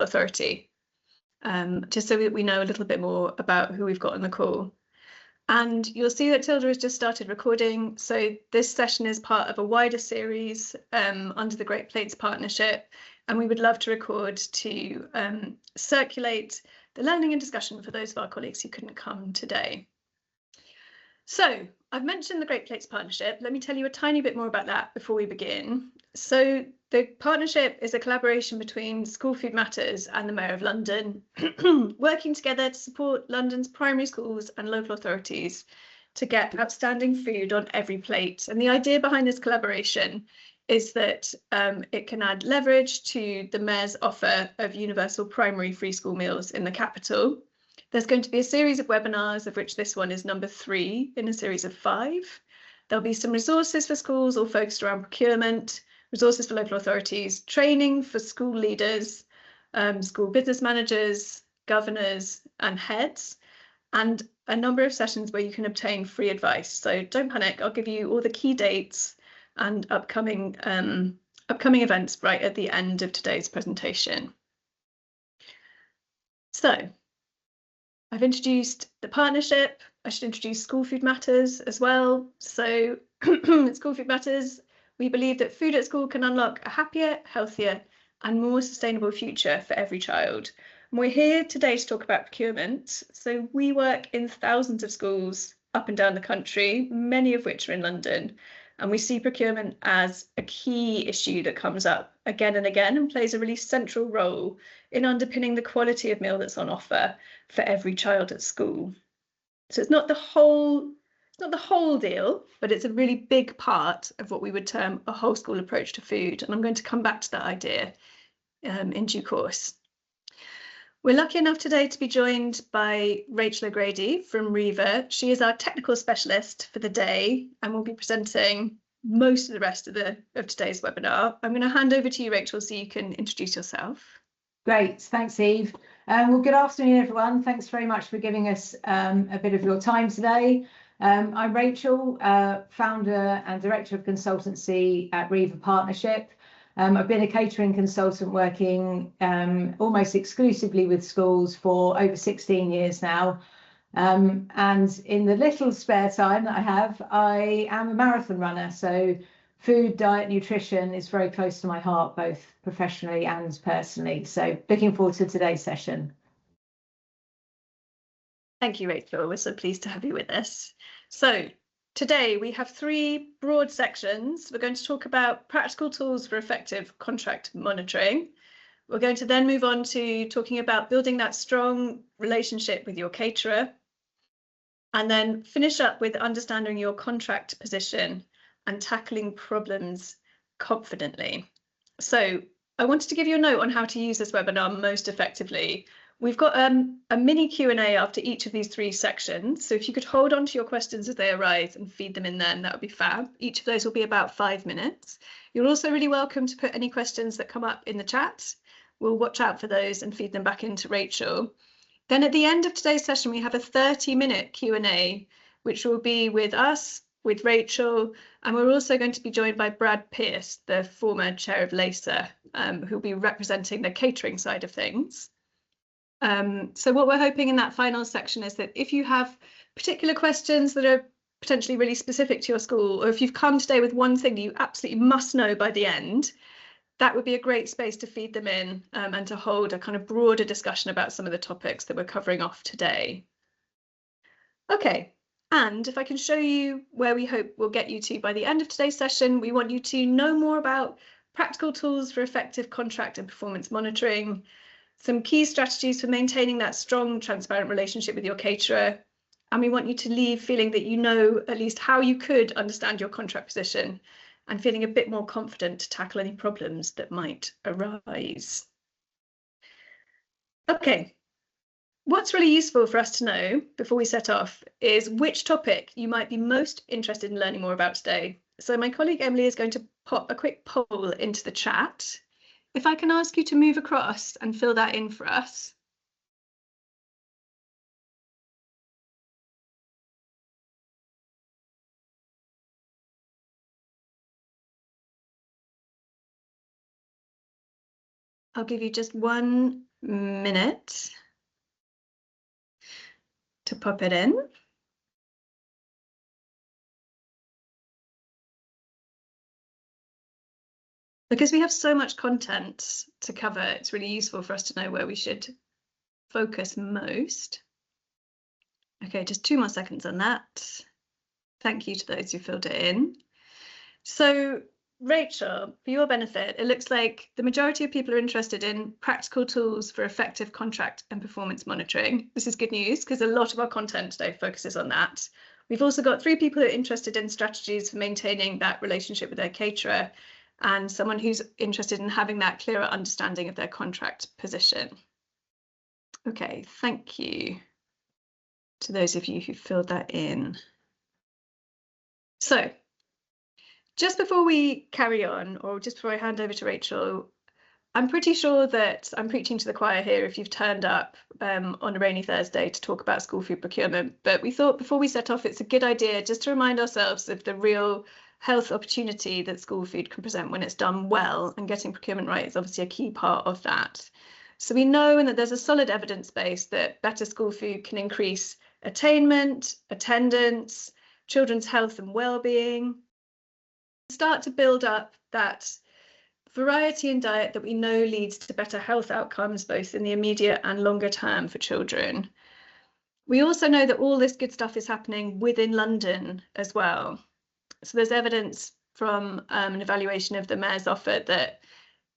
authority, just so we know a little bit more about who we've got on the call. And you'll see that Tilda has just started recording. So this session is part of a wider series under the Great Plates Partnership. And we would love to record to circulate the learning and discussion for those of our colleagues who couldn't come today. So I've mentioned the Great Plates Partnership. Let me tell you a tiny bit more about that before we begin. So the partnership is a collaboration between School Food Matters and the Mayor of London, working together to support London's primary schools and local authorities to get outstanding food on every plate. And the idea behind this collaboration is that it can add leverage to the Mayor's offer of universal primary free school meals in the capital. There's going to be a series of webinars, of which this one is number 3 in a series of 5. There'll be some resources for schools all focused around procurement, resources for local authorities, training for school leaders, school business managers, governors and heads, and a number of sessions where you can obtain free advice. So don't panic, I'll give you all the key dates and upcoming events right at the end of today's presentation. So I've introduced the partnership. I should introduce School Food Matters as well. So School Food Matters, we believe that food at school can unlock a happier, healthier and more sustainable future for every child. And we're here today to talk about procurement. So we work in thousands of schools up and down the country, many of which are in London. And we see procurement as a key issue that comes up again and again and plays a really central role in underpinning the quality of meal that's on offer for every child at school. So it's not the whole deal, but it's a really big part of what we would term a whole school approach to food. And I'm going to come back to that idea in due course. We're lucky enough today to be joined by Rachel O'Grady from Riva. She is our technical specialist for the day and will be presenting most of the rest of today's webinar. I'm going to hand over to you, Rachel, so you can introduce yourself. Great, thanks, Eve. Well, good afternoon, everyone. Thanks very much for giving us a bit of your time today. I'm Rachel, founder and director of consultancy at Riva Partnership. I've been a catering consultant working almost exclusively with schools for over 16 years now. And in the little spare time that I have, I am a marathon runner. So food, diet, nutrition is very close to my heart, both professionally and personally. So looking forward to today's session. Thank you, Rachel. We're so pleased to have you with us. So today we have 3 broad sections. We're going to talk about practical tools for effective contract monitoring. We're going to then move on to talking about building that strong relationship with your caterer, and then finish up with understanding your contract position and tackling problems confidently. So I wanted to give you a note on how to use this webinar most effectively. We've got a mini Q&A after each of these 3 sections. So if you could hold on to your questions as they arise and feed them in then, that would be fab. Each of those will be about 5 minutes. You're also really welcome to put any questions that come up in the chat. We'll watch out for those and feed them back into Rachel. Then at the end of today's session, we have a 30-minute Q&A, which will be with us, with Rachel, and we're also going to be joined by Brad Pearce, the former chair of LASA, who'll be representing the catering side of things. So what we're hoping in that final section is that if you have particular questions that are potentially really specific to your school, or if you've come today with one thing that you absolutely must know by the end, that would be a great space to feed them in and to hold a kind of broader discussion about some of the topics that we're covering off today. Okay, and if I can show you where we hope we'll get you to by the end of today's session, we want you to know more about practical tools for effective contract and performance monitoring, some key strategies for maintaining that strong, transparent relationship with your caterer. And we want you to leave feeling that you know at least how you could understand your contract position and feeling a bit more confident to tackle any problems that might arise. Okay, what's really useful for us to know before we set off is which topic you might be most interested in learning more about today. So my colleague Emily is going to pop a quick poll into the chat. If I can ask you to move across and fill that in for us. I'll give you just 1 minute to pop it in. Because we have so much content to cover, it's really useful for us to know where we should focus most. Okay, just 2 more seconds on that. Thank you to those who filled it in. So, Rachel, for your benefit, it looks like the majority of people are interested in practical tools for effective contract and performance monitoring. This is good news because a lot of our content today focuses on that. We've also got 3 people who are interested in strategies for maintaining that relationship with their caterer, and someone who's interested in having that clearer understanding of their contract position. Okay, thank you to those of you who filled that in. So, just before we carry on, or just before I hand over to Rachel, I'm pretty sure that I'm preaching to the choir here if you've turned up on a rainy Thursday to talk about school food procurement. But we thought before we set off, it's a good idea just to remind ourselves of the real health opportunity that school food can present when it's done well, and getting procurement right is obviously a key part of that. So we know that there's a solid evidence base that better school food can increase attainment, attendance, children's health and well-being, start to build up that variety in diet that we know leads to better health outcomes, both in the immediate and longer term for children. We also know that all this good stuff is happening within London as well. So there's evidence from an evaluation of the Mayor's offer that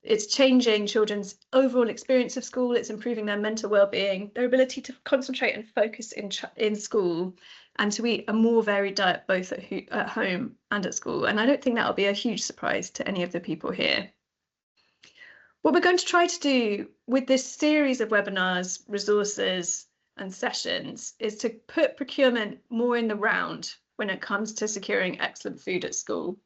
it's changing children's overall experience of school, it's improving their mental well-being, their ability to concentrate and focus in school, and to eat a more varied diet both at home and at school. And I don't think that'll be a huge surprise to any of the people here. What we're going to try to do with this series of webinars, resources, and sessions is to put procurement more in the round when it comes to securing excellent food at school.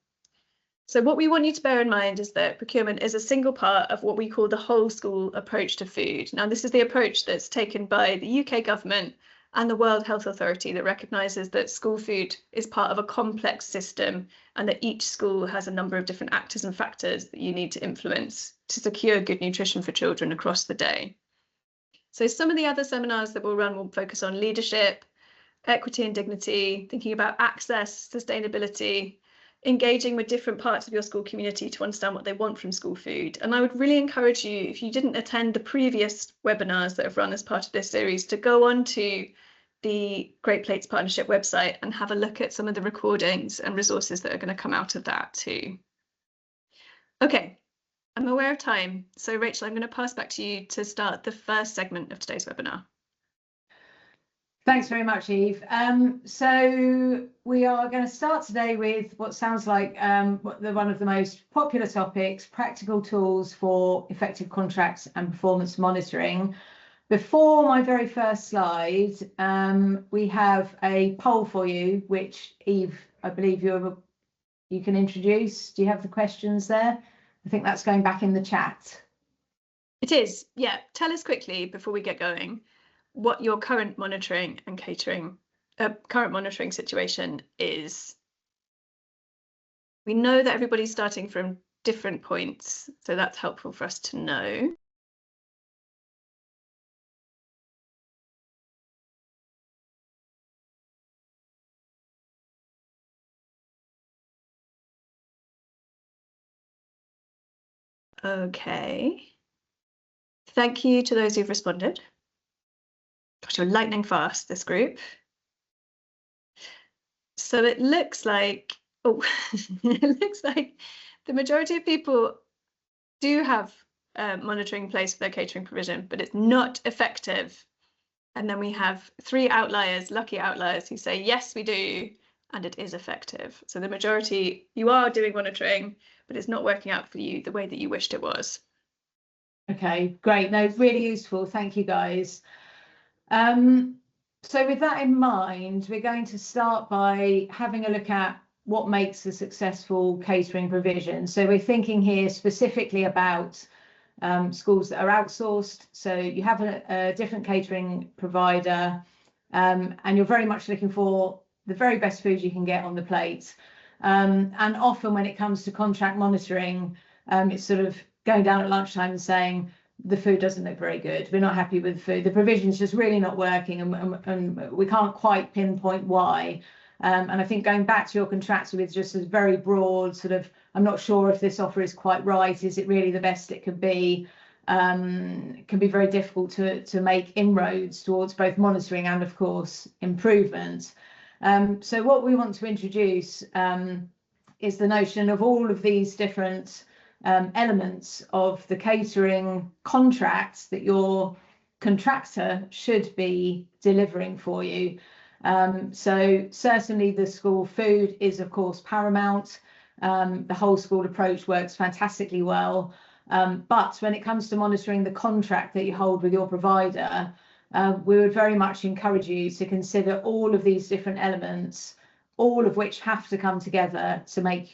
So what we want you to bear in mind is that procurement is a single part of what we call the whole school approach to food. Now, this is the approach that's taken by the UK government and the World Health Authority that recognises that school food is part of a complex system, and that each school has a number of different actors and factors that you need to influence to secure good nutrition for children across the day. So some of the other seminars that we'll run will focus on leadership, equity and dignity, thinking about access, sustainability, engaging with different parts of your school community to understand what they want from school food. And I would really encourage you, if you didn't attend the previous webinars that have run as part of this series, to go on to the Great Plates Partnership website and have a look at some of the recordings and resources that are going to come out of that too. Okay, I'm aware of time. So Rachel, I'm going to pass back to you to start the first segment of today's webinar. Thanks very much, Eve. So we are going to start today with what sounds like one of the most popular topics, practical tools for effective contracts and performance monitoring. Before my very first slide, we have a poll for you, which Eve, I believe you can introduce. Do you have the questions there? I think that's going back in the chat. It is, yeah. Tell us quickly before we get going what your current monitoring and catering, current monitoring situation is. We know that everybody's starting from different points, so that's helpful for us to know. Okay. Thank you to those who've responded. Gosh, you're lightning fast, this group. So it looks like, it looks like the majority of people do have monitoring in place for their catering provision, but it's not effective. And then we have 3 outliers, lucky outliers, who say, yes, we do, and it is effective. So the majority, you are doing monitoring, but it's not working out for you the way that you wished it was. Okay, great. No, really useful. Thank you, guys. So with that in mind, we're going to start by having a look at what makes a successful catering provision. So we're thinking here specifically about schools that are outsourced. So you have a different catering provider, and you're very much looking for the very best food you can get on the plate. And often when it comes to contract monitoring, it's sort of going down at lunchtime and saying, the food doesn't look very good. We're not happy with the food. The provision's just really not working, and we can't quite pinpoint why. And I think going back to your contractor with just a very broad sort of, I'm not sure if this offer is quite right. Is it really the best it could be? Can be very difficult to make inroads towards both monitoring and, of course, improvement. So what we want to introduce is the notion of all of these different elements of the catering contracts that your contractor should be delivering for you. So certainly the school food is, of course, paramount. The whole school approach works fantastically well. But when it comes to monitoring the contract that you hold with your provider, we would very much encourage you to consider all of these different elements, all of which have to come together to make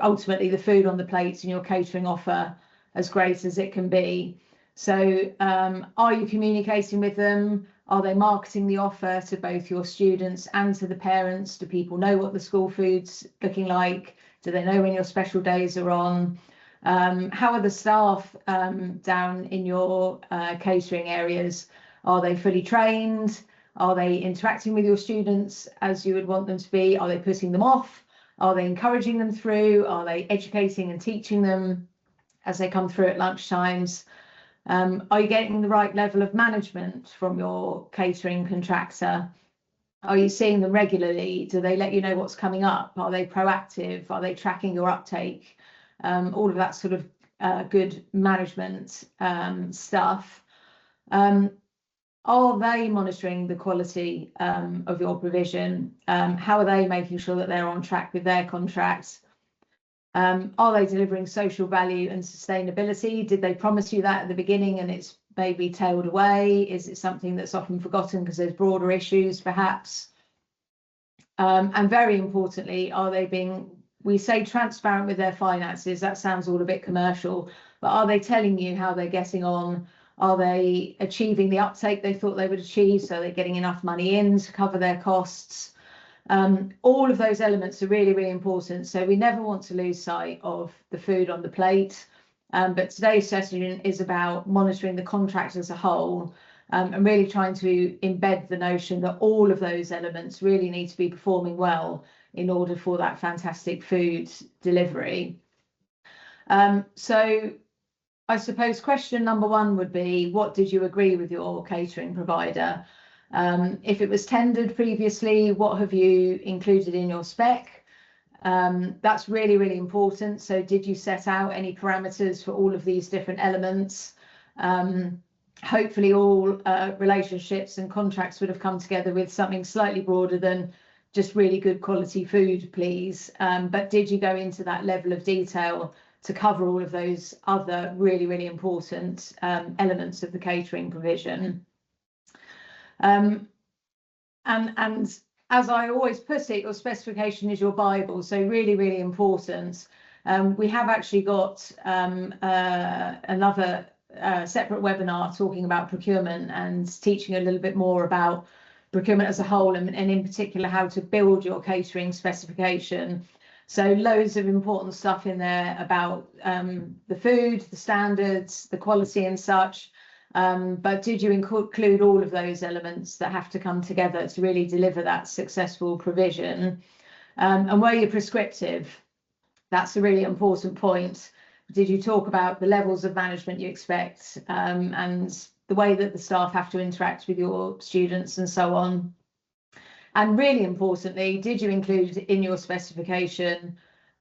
ultimately the food on the plates and your catering offer as great as it can be. So are you communicating with them? Are they marketing the offer to both your students and to the parents? Do people know what the school food's looking like? Do they know when your special days are on? How are the staff down in your catering areas? Are they fully trained? Are they interacting with your students as you would want them to be? Are they putting them off? Are they encouraging them through? Are they educating and teaching them as they come through at lunchtimes? Are you getting the right level of management from your catering contractor? Are you seeing them regularly? Do they let you know what's coming up? Are they proactive? Are they tracking your uptake? All of that sort of good management stuff. Are they monitoring the quality of your provision? How are they making sure that they're on track with their contracts? Are they delivering social value and sustainability? Did they promise you that at the beginning and it's maybe tailed away? Is it something that's often forgotten because there's broader issues perhaps? And very importantly, are they being, we say transparent with their finances? That sounds all a bit commercial, but are they telling you how they're getting on? Are they achieving the uptake they thought they would achieve? So they're getting enough money in to cover their costs. All of those elements are really, really important. So we never want to lose sight of the food on the plate. But today's session is about monitoring the contract as a whole, and really trying to embed the notion that all of those elements really need to be performing well in order for that fantastic food delivery. So I suppose question number one would be, what did you agree with your catering provider? If it was tendered previously, what have you included in your spec? That's really, really important. So did you set out any parameters for all of these different elements? Hopefully all relationships and contracts would have come together with something slightly broader than just really good quality food, please. But did you go into that level of detail to cover all of those other really, really important elements of the catering provision? And as I always put it, your specification is your Bible, so really, really important. We have actually got another separate webinar talking about procurement and teaching a little bit more about procurement as a whole, and in particular how to build your catering specification. So loads of important stuff in there about the food, the standards, the quality and such. But did you include all of those elements that have to come together to really deliver that successful provision? And were you prescriptive? That's a really important point. Did you talk about the levels of management you expect, and the way that the staff have to interact with your students and so on? And really importantly, did you include in your specification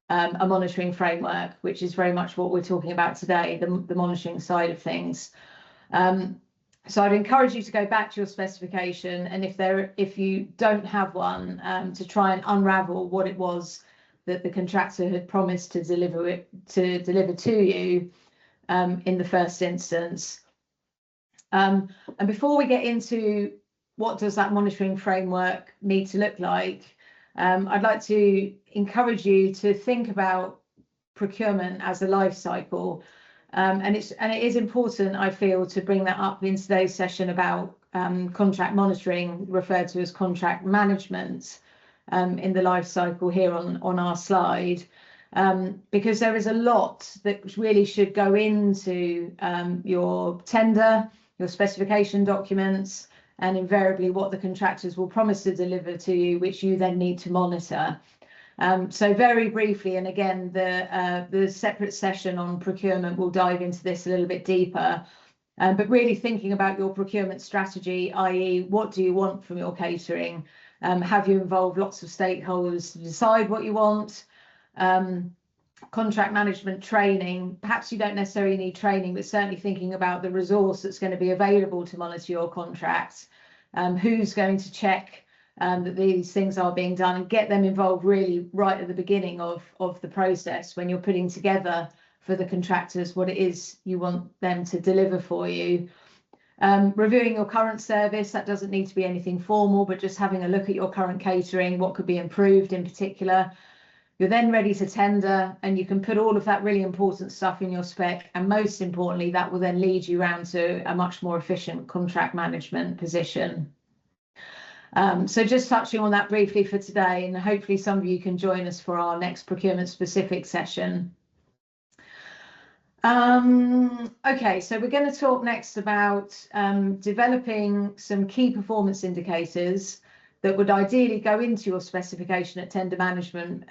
a monitoring framework, which is very much what we're talking about today, the monitoring side of things. So I'd encourage you to go back to your specification, and if you don't have one, to try and unravel what it was that the contractor had promised to deliver to you in the first instance. And before we get into what does that monitoring framework need to look like, I'd like to encourage you to think about procurement as a life cycle. And it is important, I feel, to bring that up in today's session about contract monitoring, referred to as contract management, in the life cycle here on our slide. because there is a lot that really should go into your tender, your specification documents, and invariably what the contractors will promise to deliver to you, which you then need to monitor. So very briefly, and again, the separate session on procurement will dive into this a little bit deeper, but really thinking about your procurement strategy, i.e. what do you want from your catering? Have you involved lots of stakeholders to decide what you want? Contract management training, perhaps you don't necessarily need training, but certainly thinking about the resource that's going to be available to monitor your contracts, who's going to check that these things are being done, and get them involved really right at the beginning of the process when you're putting together for the contractors what it is you want them to deliver for you. Reviewing your current service, that doesn't need to be anything formal, but just having a look at your current catering, what could be improved in particular. You're then ready to tender, and you can put all of that really important stuff in your spec, and most importantly, that will then lead you around to a much more efficient contract management position. So just touching on that briefly for today, and hopefully some of you can join us for our next procurement specific session. Okay, so we're going to talk next about developing some key performance indicators that would ideally go into your specification at tender management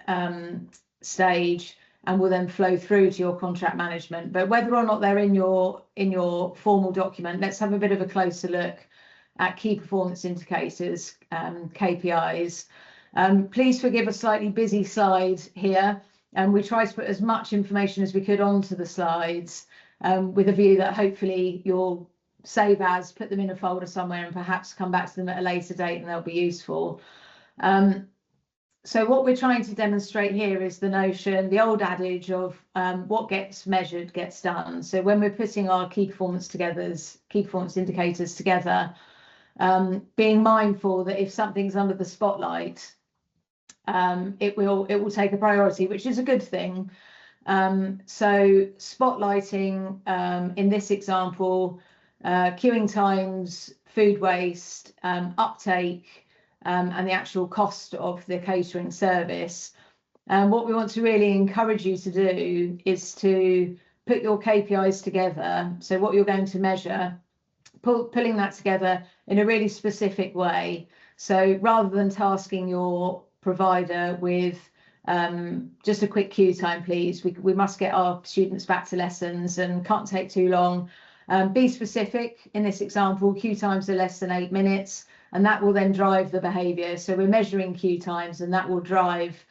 stage, and will then flow through to your contract management. But whether or not they're in your formal document, let's have a bit of a closer look at key performance indicators, KPIs. Please forgive a slightly busy slide here, and we try to put as much information as we could onto the slides, with a view that hopefully you'll save as, put them in a folder somewhere, and perhaps come back to them at a later date and they'll be useful. So what we're trying to demonstrate here is the notion, the old adage of what gets measured gets done. So when we're putting our key performance indicators together, being mindful that if something's under the spotlight, it will take a priority, which is a good thing. So spotlighting in this example, queuing times, food waste, uptake, and the actual cost of the catering service. And what we want to really encourage you to do is to put your KPIs together. So what you're going to measure, pulling that together in a really specific way. So rather than tasking your provider with just a quick queue time, please, we must get our students back to lessons and can't take too long. Be specific. In this example, queue times are less than 8 minutes, and that will then drive the behaviour. So we're measuring queue times, and that will drive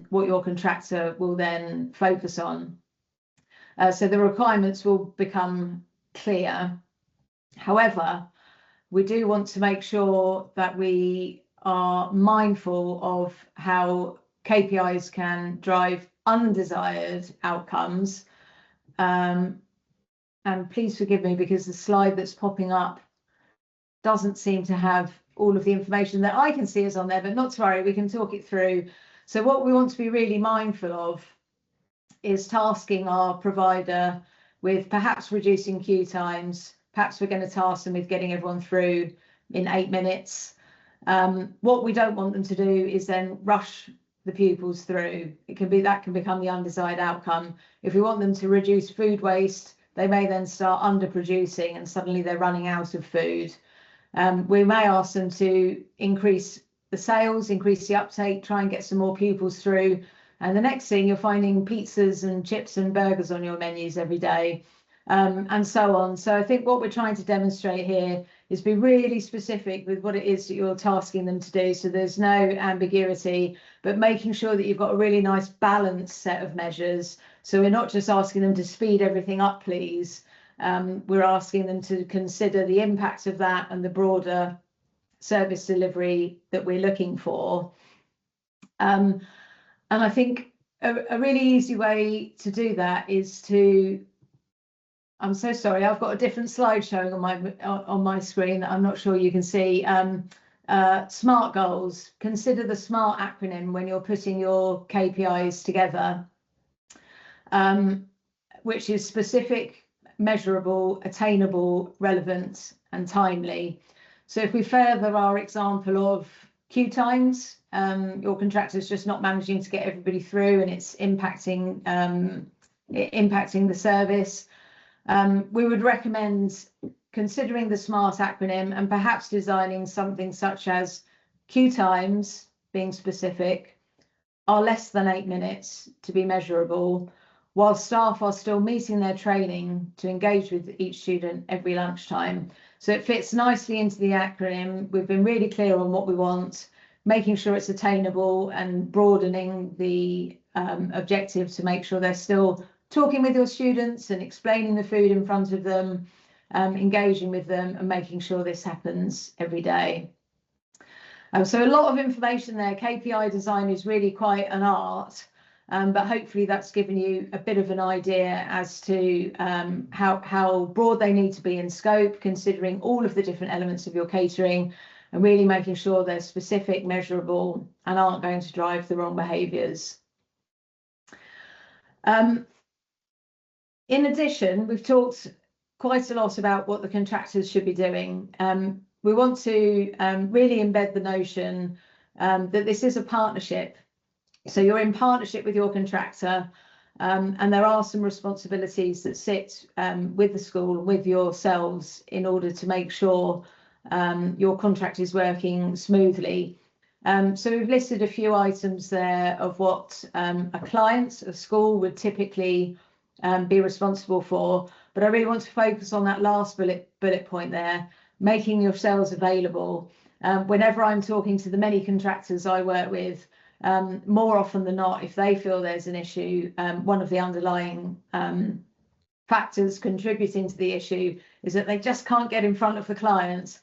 what your contractor will then focus on. So the requirements will become clear. However, we do want to make sure that we are mindful of how KPIs can drive undesired outcomes. And please forgive me, because the slide that's popping up doesn't seem to have all of the information that I can see is on there, but not to worry, we can talk it through. So what we want to be really mindful of is tasking our provider with perhaps reducing queue times. Perhaps we're going to task them with getting everyone through in 8 minutes. What we don't want them to do is then rush the pupils through. That can become the undesired outcome. If we want them to reduce food waste, they may then start underproducing, and suddenly they're running out of food. We may ask them to increase the sales, increase the uptake, try and get some more pupils through. And the next thing, you're finding pizzas and chips and burgers on your menus every day, and so on. So I think what we're trying to demonstrate here is be really specific with what it is that you're tasking them to do. So there's no ambiguity, but making sure that you've got a really nice balanced set of measures. So we're not just asking them to speed everything up, please. We're asking them to consider the impact of that and the broader service delivery that we're looking for. And I think a really easy way to do that is to, I'm so sorry, I've got a different slide showing on my screen that I'm not sure you can see. SMART goals. Consider the SMART acronym when you're putting your KPIs together, which is specific, measurable, attainable, relevant, and timely. So if we further our example of queue times. Your contractor's just not managing to get everybody through, and it's impacting the service. We would recommend considering the SMART acronym and perhaps designing something such as queue times, being specific, are less than 8 minutes to be measurable, while staff are still meeting their training to engage with each student every lunchtime. So it fits nicely into the acronym. We've been really clear on what we want, making sure it's attainable and broadening the objective to make sure they're still talking with your students and explaining the food in front of them, engaging with them and making sure this happens every day. So a lot of information there. KPI design is really quite an art, but hopefully that's given you a bit of an idea as to how broad they need to be in scope, considering all of the different elements of your catering and really making sure they're specific, measurable, and aren't going to drive the wrong behaviours. In addition, we've talked quite a lot about what the contractors should be doing. We want to really embed the notion that this is a partnership. So you're in partnership with your contractor, and there are some responsibilities that sit with the school, with yourselves, in order to make sure your contract is working smoothly. So we've listed a few items there of what a client, a school, would typically be responsible for, but I really want to focus on that last bullet point there, making yourselves available. Whenever I'm talking to the many contractors I work with, more often than not, if they feel there's an issue, one of the underlying factors contributing to the issue is that they just can't get in front of the clients.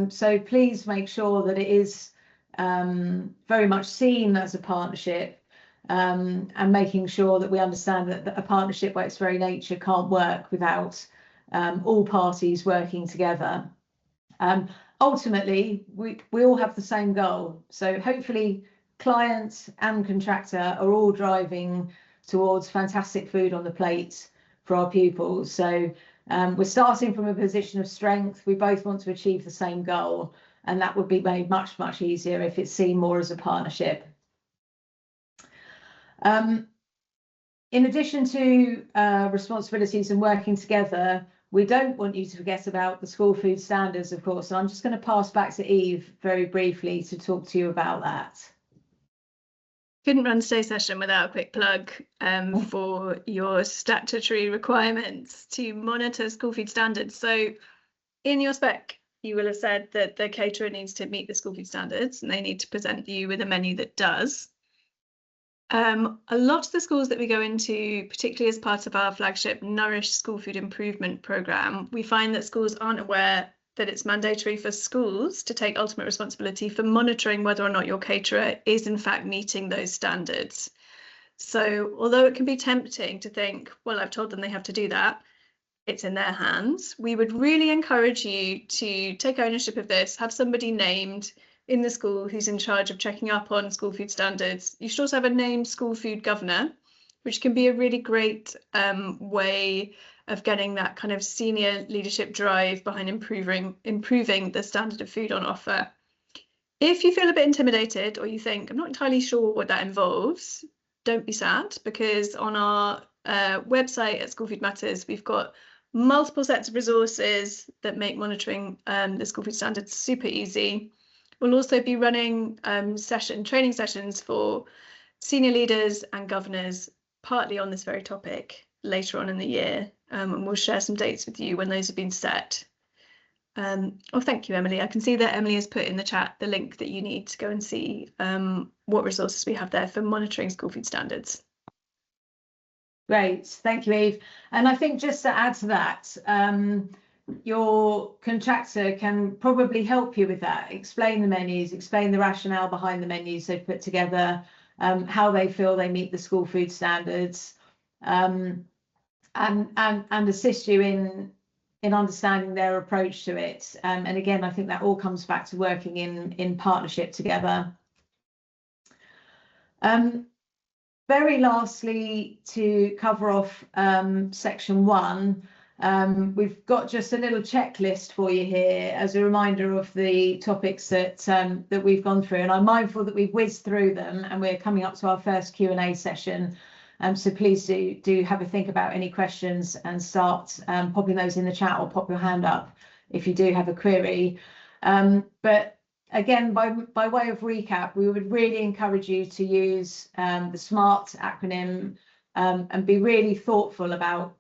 So please make sure that it is very much seen as a partnership, and making sure that we understand that a partnership by its very nature can't work without all parties working together. Ultimately, we all have the same goal. So hopefully clients and contractor are all driving towards fantastic food on the plate for our pupils. So we're starting from a position of strength. We both want to achieve the same goal, and that would be made much, much easier if it's seen more as a partnership. In addition to responsibilities and working together, we don't want you to forget about the school food standards, of course. And I'm just going to pass back to Eve very briefly to talk to you about that. Couldn't run today's session without a quick plug for your statutory requirements to monitor school food standards. So in your spec, you will have said that the caterer needs to meet the school food standards and they need to present you with a menu that does. A lot of the schools that we go into, particularly as part of our flagship Nourish School Food Improvement Programme, we find that schools aren't aware that it's mandatory for schools to take ultimate responsibility for monitoring whether or not your caterer is in fact meeting those standards. So although it can be tempting to think, well, I've told them they have to do that, it's in their hands. We would really encourage you to take ownership of this, have somebody named in the school who's in charge of checking up on school food standards. You should also have a named school food governor, which can be a really great way of getting that kind of senior leadership drive behind improving the standard of food on offer. If you feel a bit intimidated or you think, I'm not entirely sure what that involves, don't be sad, because on our website at School Food Matters, we've got multiple sets of resources that make monitoring the school food standards super easy. We'll also be running training sessions for senior leaders and governors, partly on this very topic later on in the year, and we'll share some dates with you when those have been set. Oh, thank you, Emily. I can see that Emily has put in the chat the link that you need to go and see what resources we have there for monitoring school food standards. Great, thank you, Eve. And I think just to add to that, your contractor can probably help you with that, explain the menus, explain the rationale behind the menus they've put together, how they feel they meet the school food standards, and assist you in understanding their approach to it. And again, I think that all comes back to working in partnership together. Very lastly, to cover off section 1, We've got just a little checklist for you here as a reminder of the topics that that we've gone through, and I'm mindful that we've whizzed through them and we're coming up to our first Q&A session. So please do have a think about any questions and start popping those in the chat, or pop your hand up if you do have a query. But again, by way of recap, we would really encourage you to use the SMART acronym and be really thoughtful about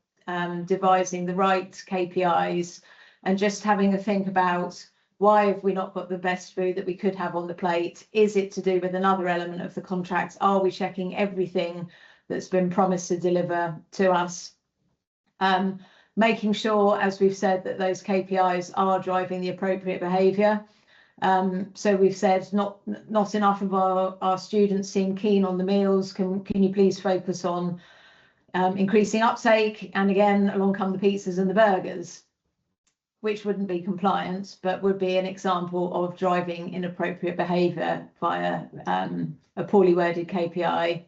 devising the right KPIs, and just having a think about, why have we not got the best food that we could have on the plate? Is it to do with another element of the contract? Are we checking everything that's been promised to deliver to us? Making sure, as we've said, that those KPIs are driving the appropriate behaviour. So we've said not enough of our students seem keen on the meals. Can you please focus on increasing uptake? And again, along come the pizzas and the burgers, which wouldn't be compliant, but would be an example of driving inappropriate behaviour via a poorly worded KPI.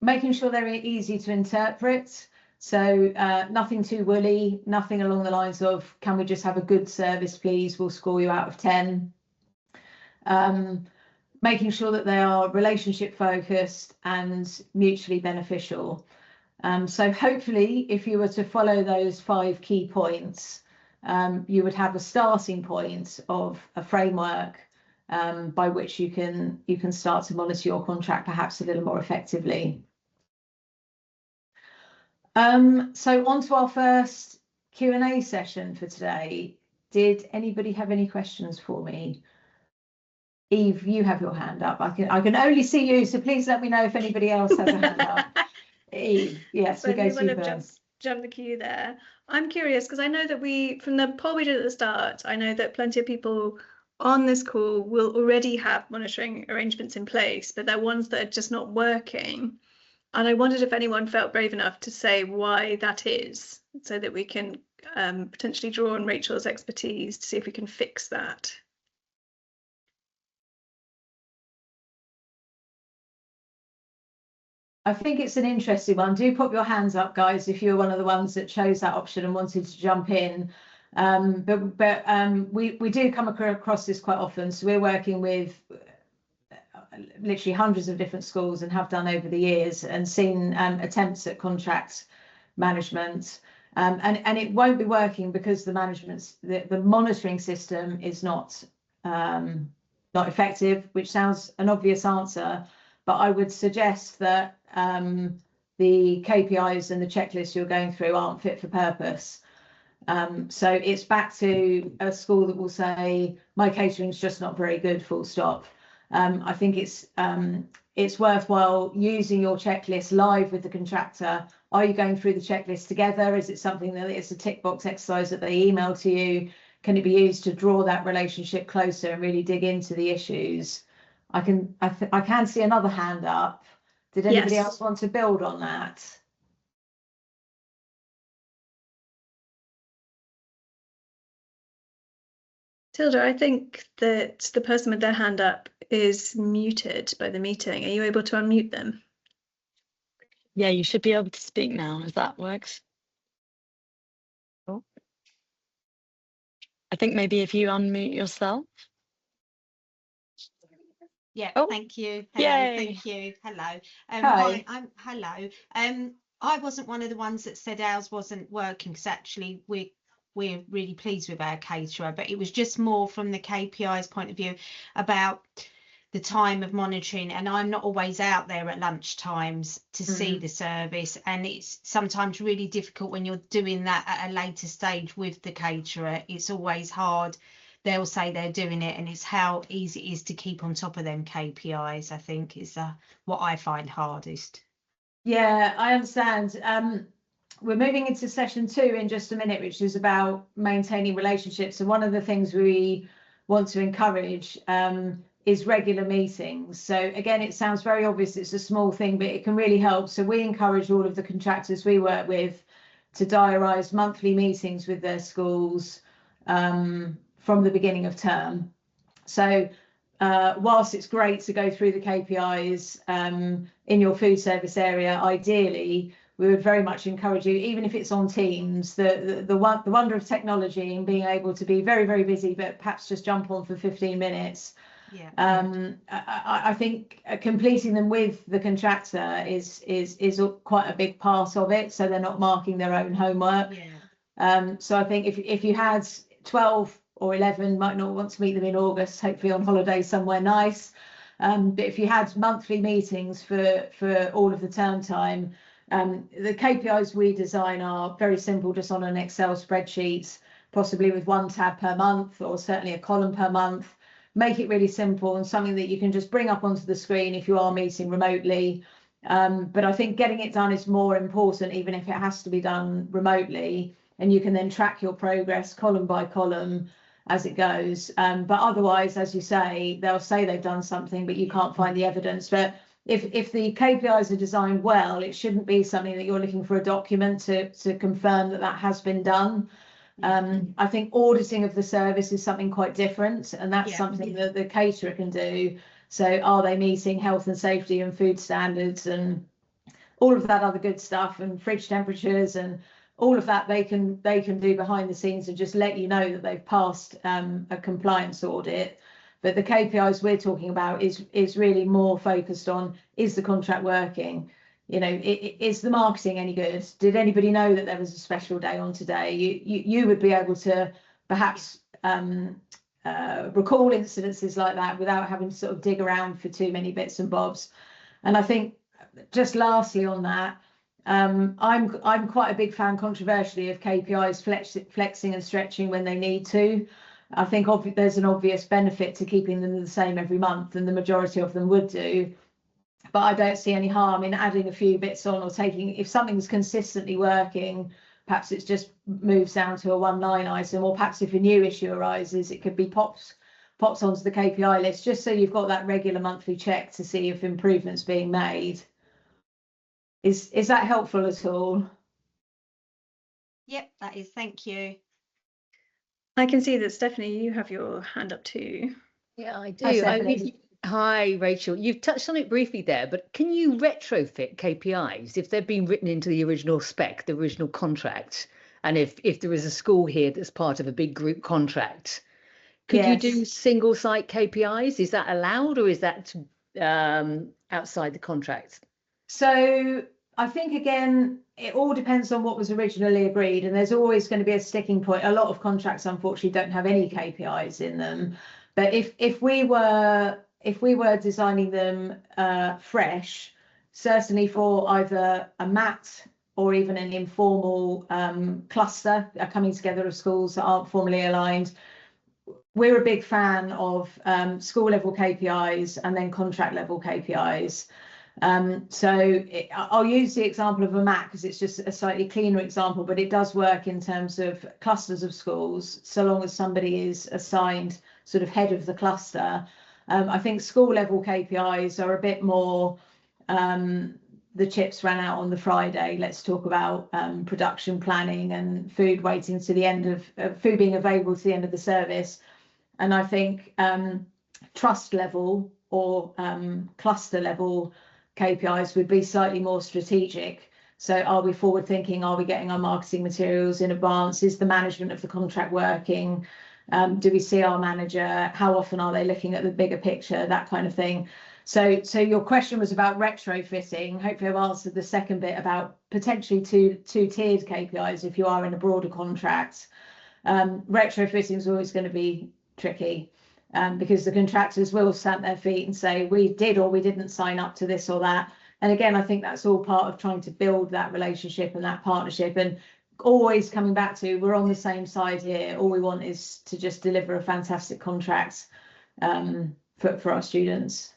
Making sure they're easy to interpret. So nothing too woolly, nothing along the lines of, can we just have a good service, please? We'll score you out of 10. Making sure that they are relationship focused and mutually beneficial. So hopefully, if you were to follow those 5 key points, you would have a starting point of a framework by which you can start to monitor your contract perhaps a little more effectively. So on to our first Q&A session for today. Did anybody have any questions for me? Eve, you have your hand up. I can only see you, so please let me know if anybody else has a hand up. Eve, yes, so we go to you first. Jump the queue there. I'm curious because I know that from the poll we did at the start, I know that plenty of people on this call will already have monitoring arrangements in place, but they're ones that are just not working. And I wondered if anyone felt brave enough to say why that is, so that we can potentially draw on Rachel's expertise to see if we can fix that. I think it's an interesting one. Do pop your hands up, guys, if you're one of the ones that chose that option and wanted to jump in. We do come across this quite often. So we're working with literally hundreds of different schools, and have done over the years, and seen attempts at contract management. And it won't be working because the monitoring system is not effective, which sounds an obvious answer. But I would suggest that the KPIs and the checklists you're going through aren't fit for purpose. So it's back to a school that will say, my catering's just not very good, full stop. I think it's worthwhile using your checklist live with the contractor. Are you going through the checklist together? Is it something that it's a tick box exercise that they email to you? Can it be used to draw that relationship closer and really dig into the issues? I can see another hand up. Did anybody else want to build on that? Tilda, I think that the person with their hand up is muted by the meeting. Are you able to unmute them? Yeah, you should be able to speak now, if that works. Oh. I think maybe if you unmute yourself. Yeah, oh. Thank you. Hello, Yay. Thank you. Hello. Hi. Hello. I wasn't one of the ones that said ours wasn't working, because actually we're really pleased with our caterer, but it was just more from the KPIs point of view about the time of monitoring, and I'm not always out there at lunch times to see the service, and it's sometimes really difficult when you're doing that at a later stage with the caterer. It's always hard. They'll say they're doing it, and it's how easy it is to keep on top of them KPIs, I think, is what I find hardest. Yeah, I understand. We're moving into session 2 in just a minute, which is about maintaining relationships. And one of the things we want to encourage is regular meetings. So again, it sounds very obvious, it's a small thing, but it can really help. So we encourage all of the contractors we work with to diarise monthly meetings with their schools from the beginning of term. So whilst it's great to go through the KPIs in your food service area, ideally we would very much encourage you, even if it's on Teams, the wonder of technology and being able to be very, very busy, but perhaps just jump on for 15 minutes. Yeah. I think completing them with the contractor is quite a big part of it, so they're not marking their own homework. Yeah. So I think if you had 12 or 11, might not want to meet them in August, hopefully on holiday somewhere nice. But if you had monthly meetings for all of the term time, the KPIs we design are very simple, just on an Excel spreadsheet, possibly with one tab per month or certainly a column per month. Make it really simple and something that you can just bring up onto the screen if you are meeting remotely. But I think getting it done is more important, even if it has to be done remotely, and you can then track your progress column by column as it goes. But otherwise, as you say, they'll say they've done something, but you can't find the evidence. But if the KPIs are designed well, it shouldn't be something that you're looking for a document to confirm that has been done. I think auditing of the service is something quite different, and that's something that the caterer can do. So are they meeting health and safety and food standards and all of that other good stuff, and fridge temperatures and all of that they can do behind the scenes and just let you know that they've passed a compliance audit. But the KPIs we're talking about is really more focused on, is the contract working? You know, is the marketing any good? Did anybody know that there was a special day on today? You would be able to perhaps recall incidences like that without having to sort of dig around for too many bits and bobs. And I think just lastly on that, I'm quite a big fan, controversially, of KPIs flexing and stretching when they need to. I think there's an obvious benefit to keeping them the same every month, and the majority of them would do. But I don't see any harm in adding a few bits on, or taking, if something's consistently working, perhaps it's just moves down to a one-line item, or perhaps if a new issue arises, it could be pops onto the KPI list, just so you've got that regular monthly check to see if improvements being made. Is that helpful at all? Yep, that is. Thank you. I can see that Stephanie, you have your hand up too. Yeah, I do. Hi, Stephanie. Hi, Rachel. You've touched on it briefly there, but can you retrofit KPIs if they've been written into the original spec, the original contract? And if there is a school here that's part of a big group contract, could you do single site KPIs? Is that allowed, or is that outside the contract? So I think, again, it all depends on what was originally agreed, and there's always going to be a sticking point. A lot of contracts, unfortunately, don't have any KPIs in them. But if we were designing them fresh, certainly for either a MAT or even an informal cluster coming together of schools that aren't formally aligned, we're a big fan of school level KPIs and then contract level KPIs. I'll use the example of a MAT because it's just a slightly cleaner example, but it does work in terms of clusters of schools, so long as somebody is assigned sort of head of the cluster. I think school level KPIs are a bit more, the chips ran out on the Friday. Let's talk about production planning and food waiting to the end of food being available to the end of the service. And I think trust level or cluster level KPIs would be slightly more strategic. So are we forward thinking? Are we getting our marketing materials in advance? Is the management of the contract working? Do we see our manager? How often are they looking at the bigger picture? That kind of thing. So your question was about retrofitting. Hopefully I've answered the second bit about potentially two-tiered KPIs if you are in a broader contract. Retrofitting is always going to be tricky because the contractors will stamp their feet and say, we did or we didn't sign up to this or that. And again, I think that's all part of trying to build that relationship and that partnership, and always coming back to, we're on the same side here. All we want is to just deliver a fantastic contract for our students.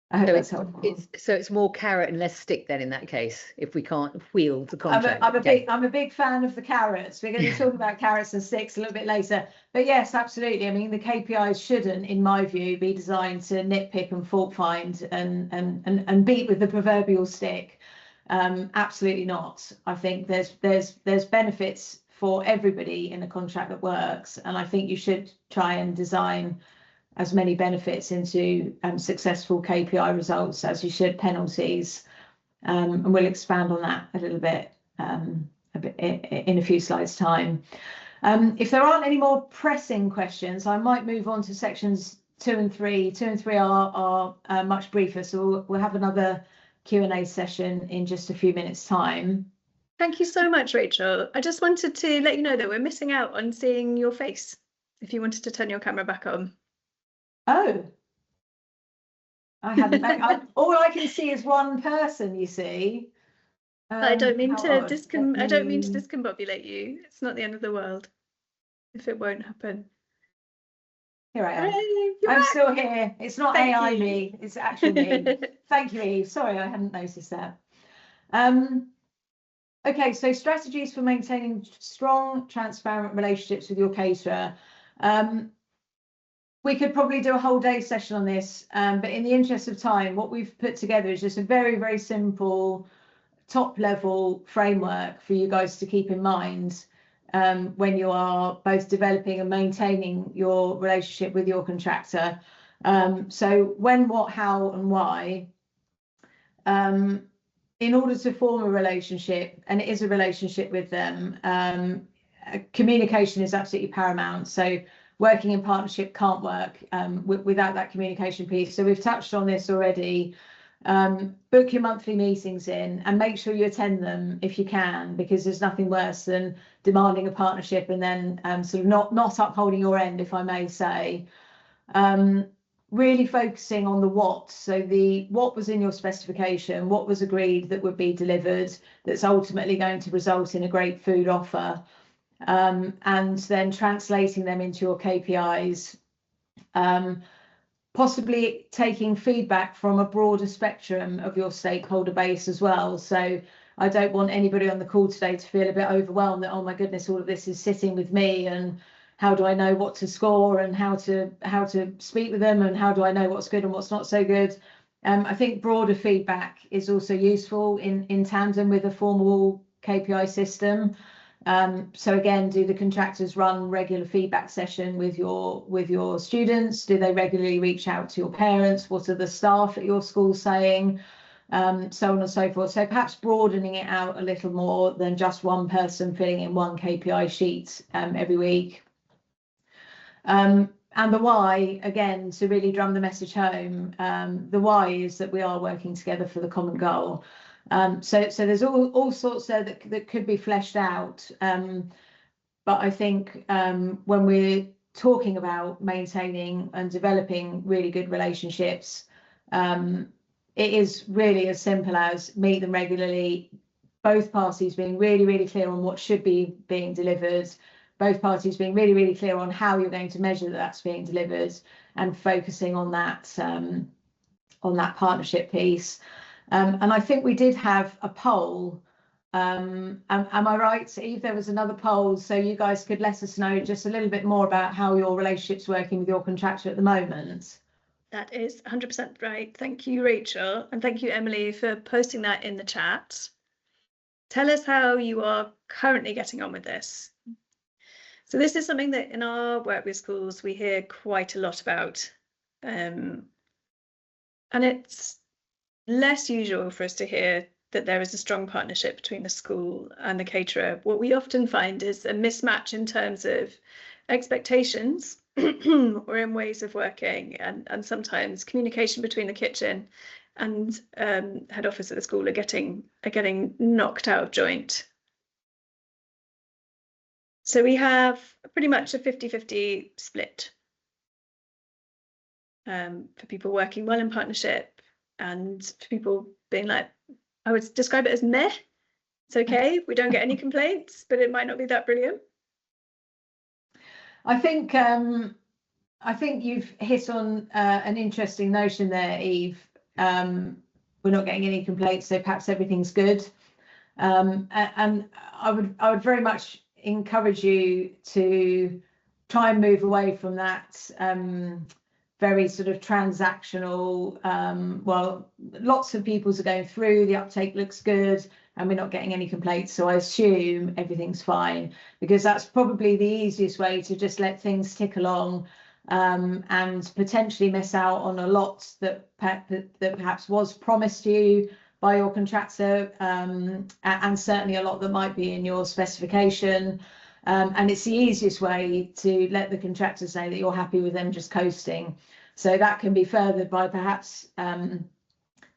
I hope that's helpful. It's more carrot and less stick then in that case, if we can't wheel the contract. I'm a big fan of the carrots. We're going to talk about carrots and sticks a little bit later. But yes, absolutely. I mean, the KPIs shouldn't, in my view, be designed to nitpick and fault find and beat with the proverbial stick. Absolutely not. I think there's benefits for everybody in a contract that works, and I think you should try and design as many benefits into successful KPI results as you should penalties. and we'll expand on that a little bit, in a few slides' time. If there aren't any more pressing questions, I might move on to sections 2 and 3. 2 and 3 are much briefer, so we'll have another Q&A session in just a few minutes' time. Thank you so much, Rachel. I just wanted to let you know that we're missing out on seeing your face. If you wanted to turn your camera back on. Oh, I hadn't. All I can see is one person. You see. I don't mean how to odd. I don't mean to discombobulate you. It's not the end of the world if it won't happen. Here I am. Hooray, you're I'm back. still here. It's not Thank AI you. me. It's actually me. Thank you, Eve. Sorry, I hadn't noticed that. Okay, so strategies for maintaining strong, transparent relationships with your caterer. We could probably do a whole day session on this, but in the interest of time, what we've put together is just a very, very simple top level framework for you guys to keep in mind when you are both developing and maintaining your relationship with your contractor. So when, what, how, and why. In order to form a relationship, and it is a relationship with them, communication is absolutely paramount. So working in partnership can't work without that communication piece. So we've touched on this already. Book your monthly meetings in and make sure you attend them if you can, because there's nothing worse than demanding a partnership and then sort of not upholding your end, if I may say. Really focusing on the what. So what was in your specification, what was agreed that would be delivered, that's ultimately going to result in a great food offer, and then translating them into your KPIs. Possibly taking feedback from a broader spectrum of your stakeholder base as well. So I don't want anybody on the call today to feel a bit overwhelmed that, oh my goodness, all of this is sitting with me, and how do I know what to score and how to speak with them, and how do I know what's good and what's not so good? I think broader feedback is also useful in tandem with a formal KPI system. So again, do the contractors run regular feedback session with your students? Do they regularly reach out to your parents? What are the staff at your school saying? So on and so forth. So perhaps broadening it out a little more than just one person filling in one KPI sheet every week. And the why, again, to really drum the message home, the why is that we are working together for the common goal. So there's all sorts there that could be fleshed out. But I think when we're talking about maintaining and developing really good relationships, it is really as simple as meet them regularly, both parties being really, really clear on what should be being delivered, both parties being really, really clear on how you're going to measure that that's being delivered, and focusing on that partnership piece. And I think we did have a poll. Am I right, Eve? There was another poll, so you guys could let us know just a little bit more about how your relationship's working with your contractor at the moment. That is 100% right. Thank you, Rachel, and thank you, Emily, for posting that in the chat. Tell us how you are currently getting on with this. So this is something that in our work with schools we hear quite a lot about, and it's less usual for us to hear that there is a strong partnership between the school and the caterer. What we often find is a mismatch in terms of expectations or in ways of working, and sometimes communication between the kitchen and head office at the school are getting knocked out of joint. So we have pretty much a 50-50 split for people working well in partnership, and for people being like, I would describe it as meh. It's okay, we don't get any complaints, but it might not be that brilliant. I think you've hit on an interesting notion there, Eve. We're not getting any complaints, so perhaps everything's good. And I would very much encourage you to try and move away from that very sort of transactional, well, lots of people's are going through, the uptake looks good, and we're not getting any complaints, so I assume everything's fine, because that's probably the easiest way to just let things tick along, and potentially miss out on a lot that perhaps was promised you, by your contractor, and certainly a lot that might be in your specification. And it's the easiest way to let the contractor say that you're happy with them just coasting. So that can be furthered by perhaps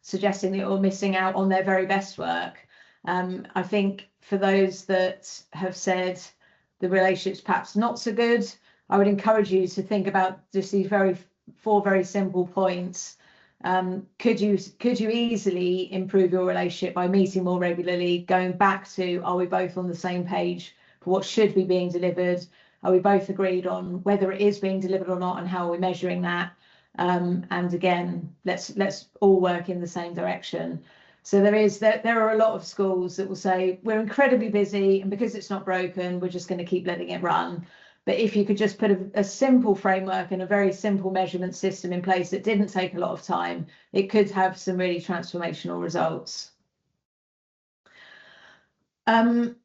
suggesting that you're missing out on their very best work. I think for those that have said the relationship's perhaps not so good, I would encourage you to think about just these four very simple points. Could you easily improve your relationship by meeting more regularly, going back to, are we both on the same page for what should be being delivered? Are we both agreed on whether it is being delivered or not, and how are we measuring that? And again, let's all work in the same direction. So there are a lot of schools that will say we're incredibly busy, and because it's not broken, we're just going to keep letting it run. But if you could just put a simple framework and a very simple measurement system in place that didn't take a lot of time, it could have some really transformational results. One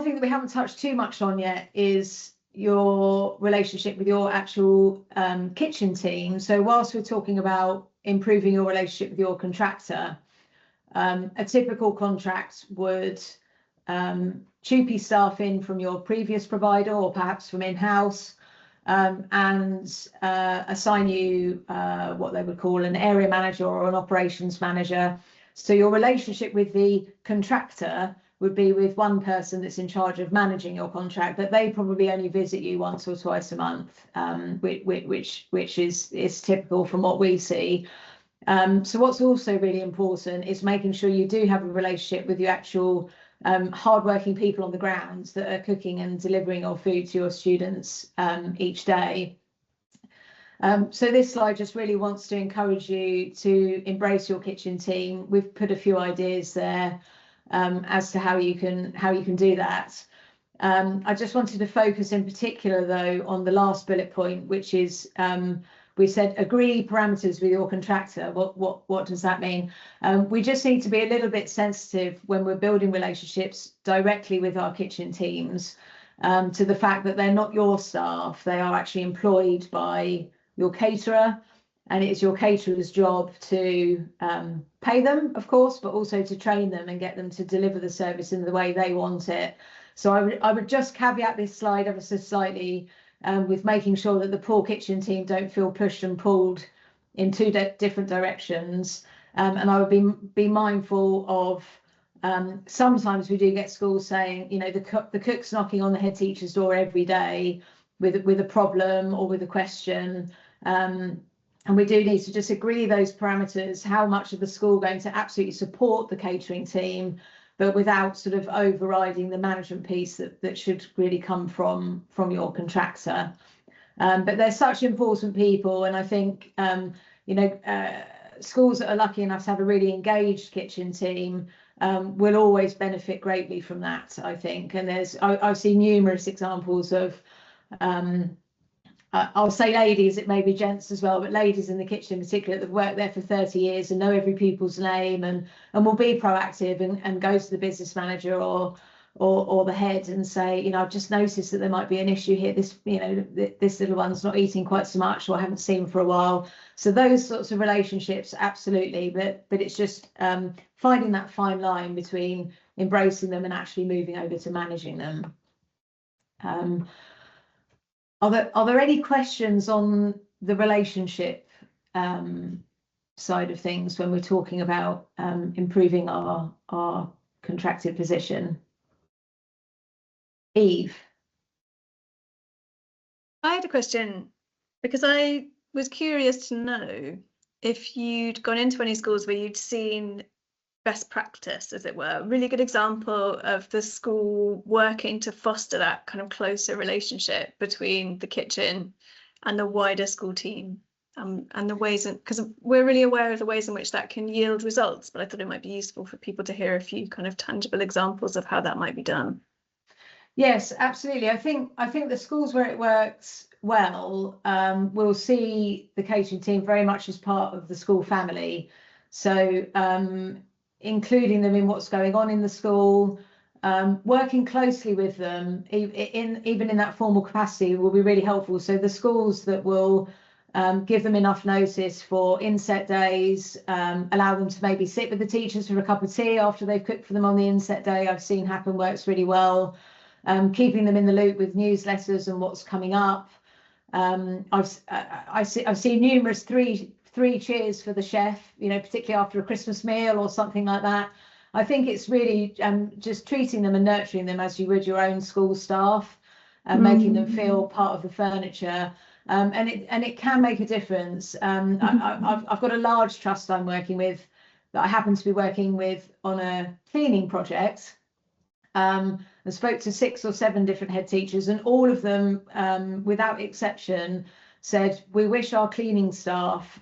thing that we haven't touched too much on yet is your relationship with your actual kitchen team. So whilst we're talking about improving your relationship with your contractor, a typical contract would TUPE staff in from your previous provider or perhaps from in-house, and assign you what they would call an area manager or an operations manager. So your relationship with the contractor would be with one person that's in charge of managing your contract, but they probably only visit you once or twice a month, which is typical from what we see. So what's also really important is making sure you do have a relationship with your actual hardworking people on the ground that are cooking and delivering your food to your students each day. So this slide just really wants to encourage you to embrace your kitchen team. We've put a few ideas there as to how you can do that. I just wanted to focus in particular though on the last bullet point, which is we said agree parameters with your contractor. What does that mean? We just need to be a little bit sensitive when we're building relationships directly with our kitchen teams to the fact that they're not your staff. They are actually employed by your caterer, and it's your caterer's job to pay them, of course, but also to train them and get them to deliver the service in the way they want it. So I would just caveat this slide ever so slightly with making sure that the poor kitchen team don't feel pushed and pulled in two different directions. And I would be mindful of sometimes we do get schools saying, you know, the cook's knocking on the head teacher's door every day with a problem or with a question. And we do need to just agree those parameters, how much of the school going to absolutely support the catering team, but without sort of overriding the management piece that should really come from your contractor. But they're such important people, and I think schools that are lucky enough to have a really engaged kitchen team will always benefit greatly from that, I think. And I've seen numerous examples of I'll say ladies, it may be gents as well, but ladies in the kitchen in particular that have worked there for 30 years and know every pupil's name and will be proactive and go to the business manager or the head and say, you know, I've just noticed that there might be an issue here. This, you know, this little one's not eating quite so much, or I haven't seen for a while. So those sorts of relationships, absolutely. But it's just finding that fine line between embracing them and actually moving over to managing them. Are there any questions on the relationship side of things when we're talking about improving our contracted position? Eve? I had a question because I was curious to know if you'd gone into any schools where you'd seen best practice, as it were, a really good example of the school working to foster that kind of closer relationship between the kitchen and the wider school team, and the ways, because we're really aware of the ways in which that can yield results, but I thought it might be useful for people to hear a few kind of tangible examples of how that might be done. Yes, absolutely. I think the schools where it works well will see the catering team very much as part of the school family. So including them in what's going on in the school, working closely with them, even in that formal capacity, will be really helpful. So the schools that will give them enough notice for inset days, allow them to maybe sit with the teachers for a cup of tea after they've cooked for them on the inset day. I've seen happen works really well. Keeping them in the loop with newsletters and what's coming up. I've seen numerous three cheers for the chef, you know, particularly after a Christmas meal or something like that. I think it's really just treating them and nurturing them as you would your own school staff, and making them feel part of the furniture. And it can make a difference. I've got a large trust I'm working with that I happen to be working with on a cleaning project. I spoke to 6 or 7 different head teachers, and all of them, without exception, said, we wish our cleaning staff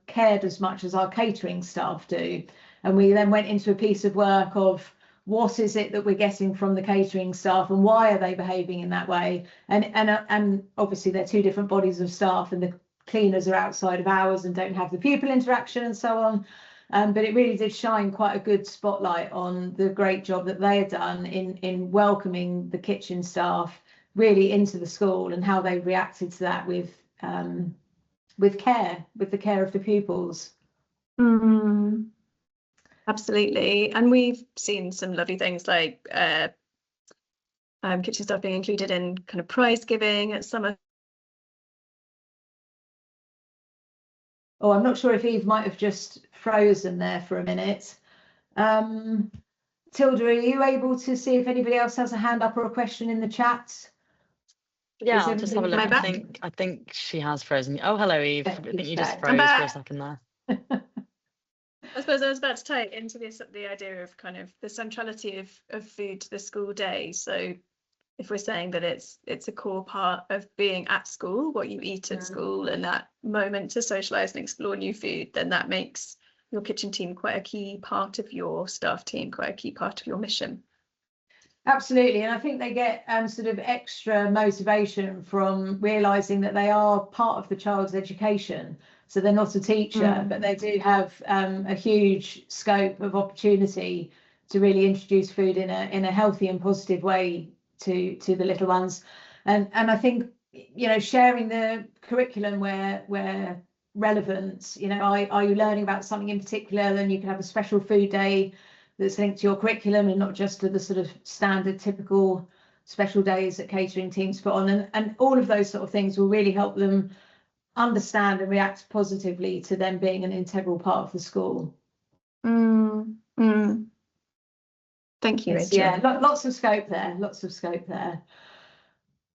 cared as much as our catering staff do. And we then went into a piece of work of what is it that we're getting from the catering staff and why are they behaving in that way? And obviously they're 2 different bodies of staff, and the cleaners are outside of hours and don't have the pupil interaction and so on. But it really did shine quite a good spotlight on the great job that they had done in welcoming the kitchen staff really into the school, and how they reacted to that with care, with the care of the pupils. Absolutely. And we've seen some lovely things like kitchen staff being included in kind of prize giving at summer. Oh, I'm not sure if Eve might have just frozen there for a minute. Tilda, are you able to see if anybody else has a hand up or a question in the chat? Yeah, I'll just have a look. I think she has frozen. Oh, hello, Eve. I think you just froze for a second there. I suppose I was about to tie it into the idea of kind of the centrality of food to the school day. So if we're saying that it's a core part of being at school, what you eat at school, and that moment to socialise and explore new food, then that makes your kitchen team quite a key part of your staff team, quite a key part of your mission. Absolutely, and I think they get sort of extra motivation from realising that they are part of the child's education. So they're not a teacher, but they do have a huge scope of opportunity to really introduce food in a healthy and positive way to the little ones. And I think, you know, sharing the curriculum where relevant, you know, are you learning about something in particular, then you can have a special food day that's linked to your curriculum and not just to the sort of standard typical special days that catering teams put on. And all of those sort of things will really help them understand and react positively to them being an integral part of the school. Thank you, Rachel. Yeah, lots of scope there,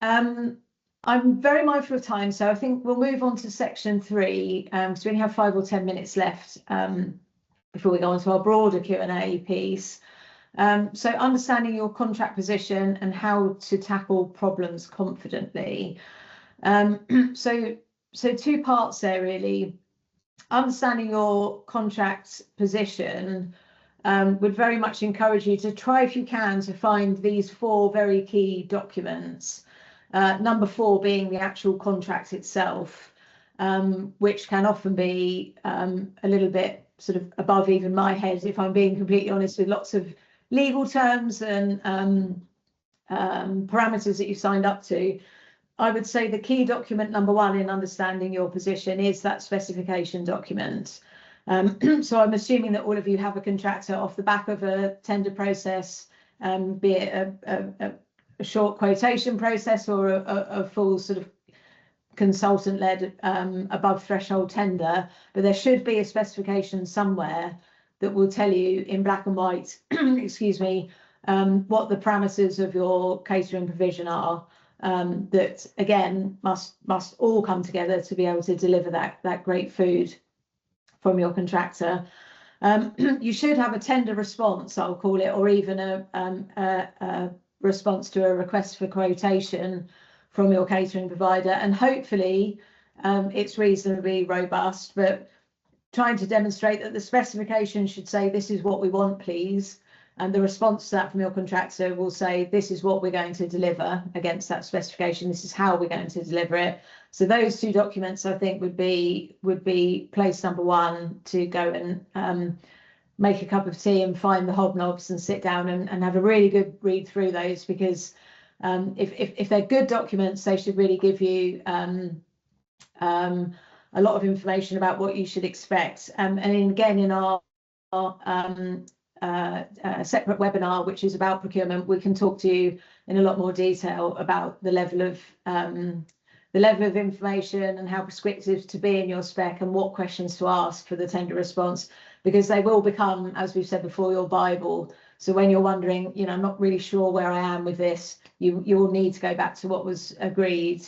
I'm very mindful of time, so I think we'll move on to section 3, because we only have 5 or 10 minutes left before we go on to our broader Q&A piece. So understanding your contract position and how to tackle problems confidently. So 2 parts there really. Understanding your contract position, would very much encourage you to try, if you can, to find these 4 very key documents. Number 4 being the actual contract itself, which can often be a little bit sort of above even my head, if I'm being completely honest, with lots of legal terms and parameters that you signed up to. I would say the key document number 1 in understanding your position is that specification document. So I'm assuming that all of you have a contractor off the back of a tender process, be it a short quotation process or a full sort of consultant-led above threshold tender, but there should be a specification somewhere that will tell you in black and white, excuse me, what the parameters of your catering provision are. That again must all come together to be able to deliver that great food from your contractor. You should have a tender response, I'll call it, or even a response to a request for quotation from your catering provider, and hopefully it's reasonably robust, but trying to demonstrate that the specification should say this is what we want, please, and the response to that from your contractor will say this is what we're going to deliver against that specification, this is how we're going to deliver it. So those 2 documents I think would be place number 1 to go and make a cup of tea and find the hobnobs and sit down and have a really good read through those, because if they're good documents, they should really give you a lot of information about what you should expect. And again, in our separate webinar, which is about procurement, we can talk to you in a lot more detail about the level of information and how prescriptive to be in your spec and what questions to ask for the tender response, because they will become, as we've said before, your Bible. So when you're wondering, you know, I'm not really sure where I am with this, you will need to go back to what was agreed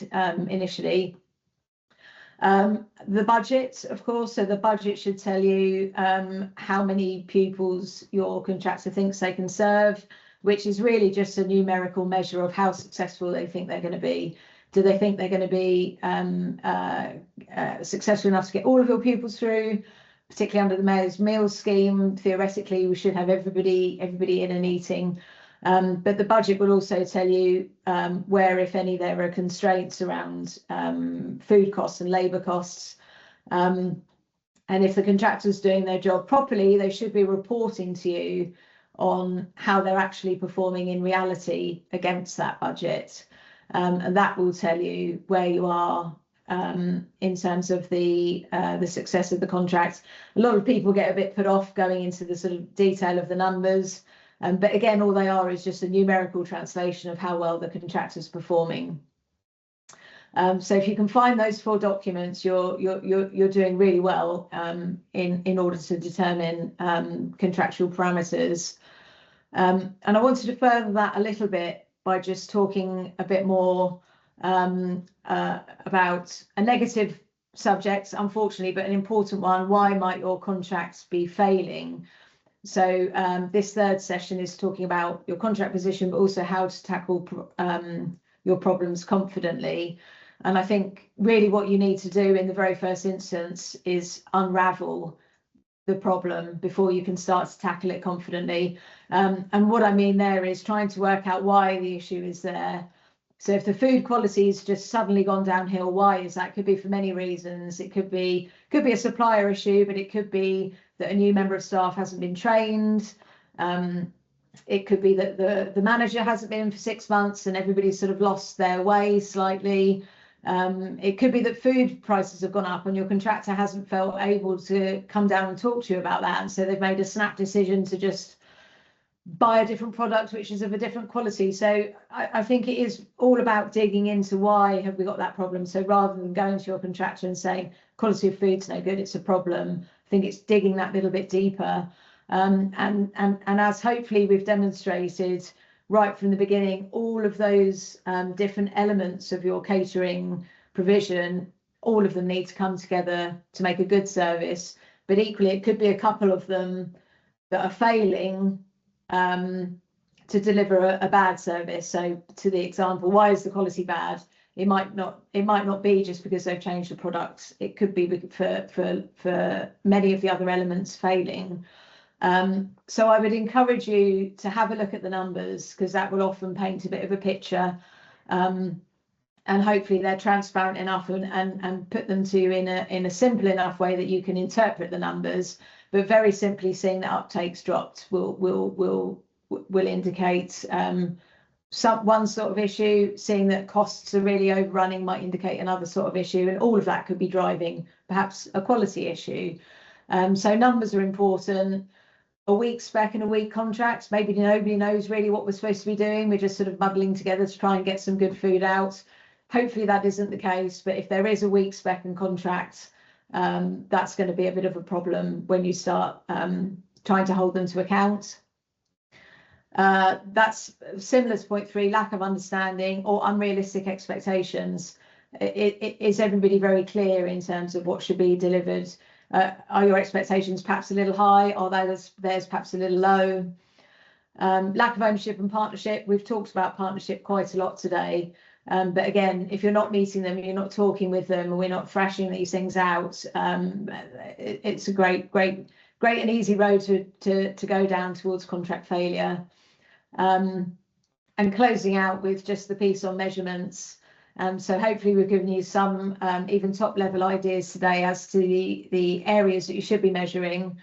initially. The budget, of course, so the budget should tell you how many pupils your contractor thinks they can serve, which is really just a numerical measure of how successful they think they're going to be. Do they think they're going to be successful enough to get all of your pupils through, particularly under the Mayor's Meals Scheme? Theoretically, we should have everybody in and eating. But the budget will also tell you where, if any, there are constraints around food costs and labour costs. And if the contractor's doing their job properly, they should be reporting to you on how they're actually performing in reality against that budget. And that will tell you where you are in terms of the success of the contract. A lot of people get a bit put off going into the sort of detail of the numbers. But again, all they are is just a numerical translation of how well the contractor's performing. So if you can find those 4 documents, you're doing really well in order to determine contractual parameters. And I wanted to further that a little bit by just talking a bit more about a negative subject, unfortunately, but an important one. Why might your contracts be failing? So this 3rd session is talking about your contract position, but also how to tackle your problems confidently. And I think really what you need to do in the very first instance is unravel the problem before you can start to tackle it confidently. And what I mean there is trying to work out why the issue is there. So if the food quality has just suddenly gone downhill, why is that? Could be for many reasons. It could be a supplier issue, but it could be that a new member of staff hasn't been trained. It could be that the manager hasn't been in for 6 months and everybody's sort of lost their way slightly. It could be that food prices have gone up and your contractor hasn't felt able to come down and talk to you about that. And so they've made a snap decision to just buy a different product, which is of a different quality. So I think it is all about digging into why have we got that problem. So rather than going to your contractor and saying quality of food's no good, it's a problem, I think it's digging that little bit deeper. And as hopefully we've demonstrated right from the beginning, all of those different elements of your catering provision, all of them need to come together to make a good service. But equally, it could be a couple of them that are failing to deliver a bad service. So to the example, why is the quality bad? It might not be just because they've changed the product. It could be for many of the other elements failing. So I would encourage you to have a look at the numbers, because that will often paint a bit of a picture, and hopefully they're transparent enough and put them to you in a simple enough way that you can interpret the numbers. But very simply, seeing that uptake's dropped will indicate one sort of issue. Seeing that costs are really overrunning might indicate another sort of issue, and all of that could be driving perhaps a quality issue. So numbers are important. A week spec and a week contract, maybe nobody knows really what we're supposed to be doing. We're just sort of muddling together to try and get some good food out. Hopefully that isn't the case, but if there is a week spec and contract, that's going to be a bit of a problem when you start trying to hold them to account. That's similar to point 3, lack of understanding or unrealistic expectations. Is everybody very clear in terms of what should be delivered? Are your expectations perhaps a little high, or theirs perhaps a little low? Lack of ownership and partnership. We've talked about partnership quite a lot today. But again, if you're not meeting them, you're not talking with them, and we're not thrashing these things out, it's a great and easy road to go down towards contract failure. And closing out with just the piece on measurements. So hopefully we've given you some even top level ideas today as to the areas that you should be measuring.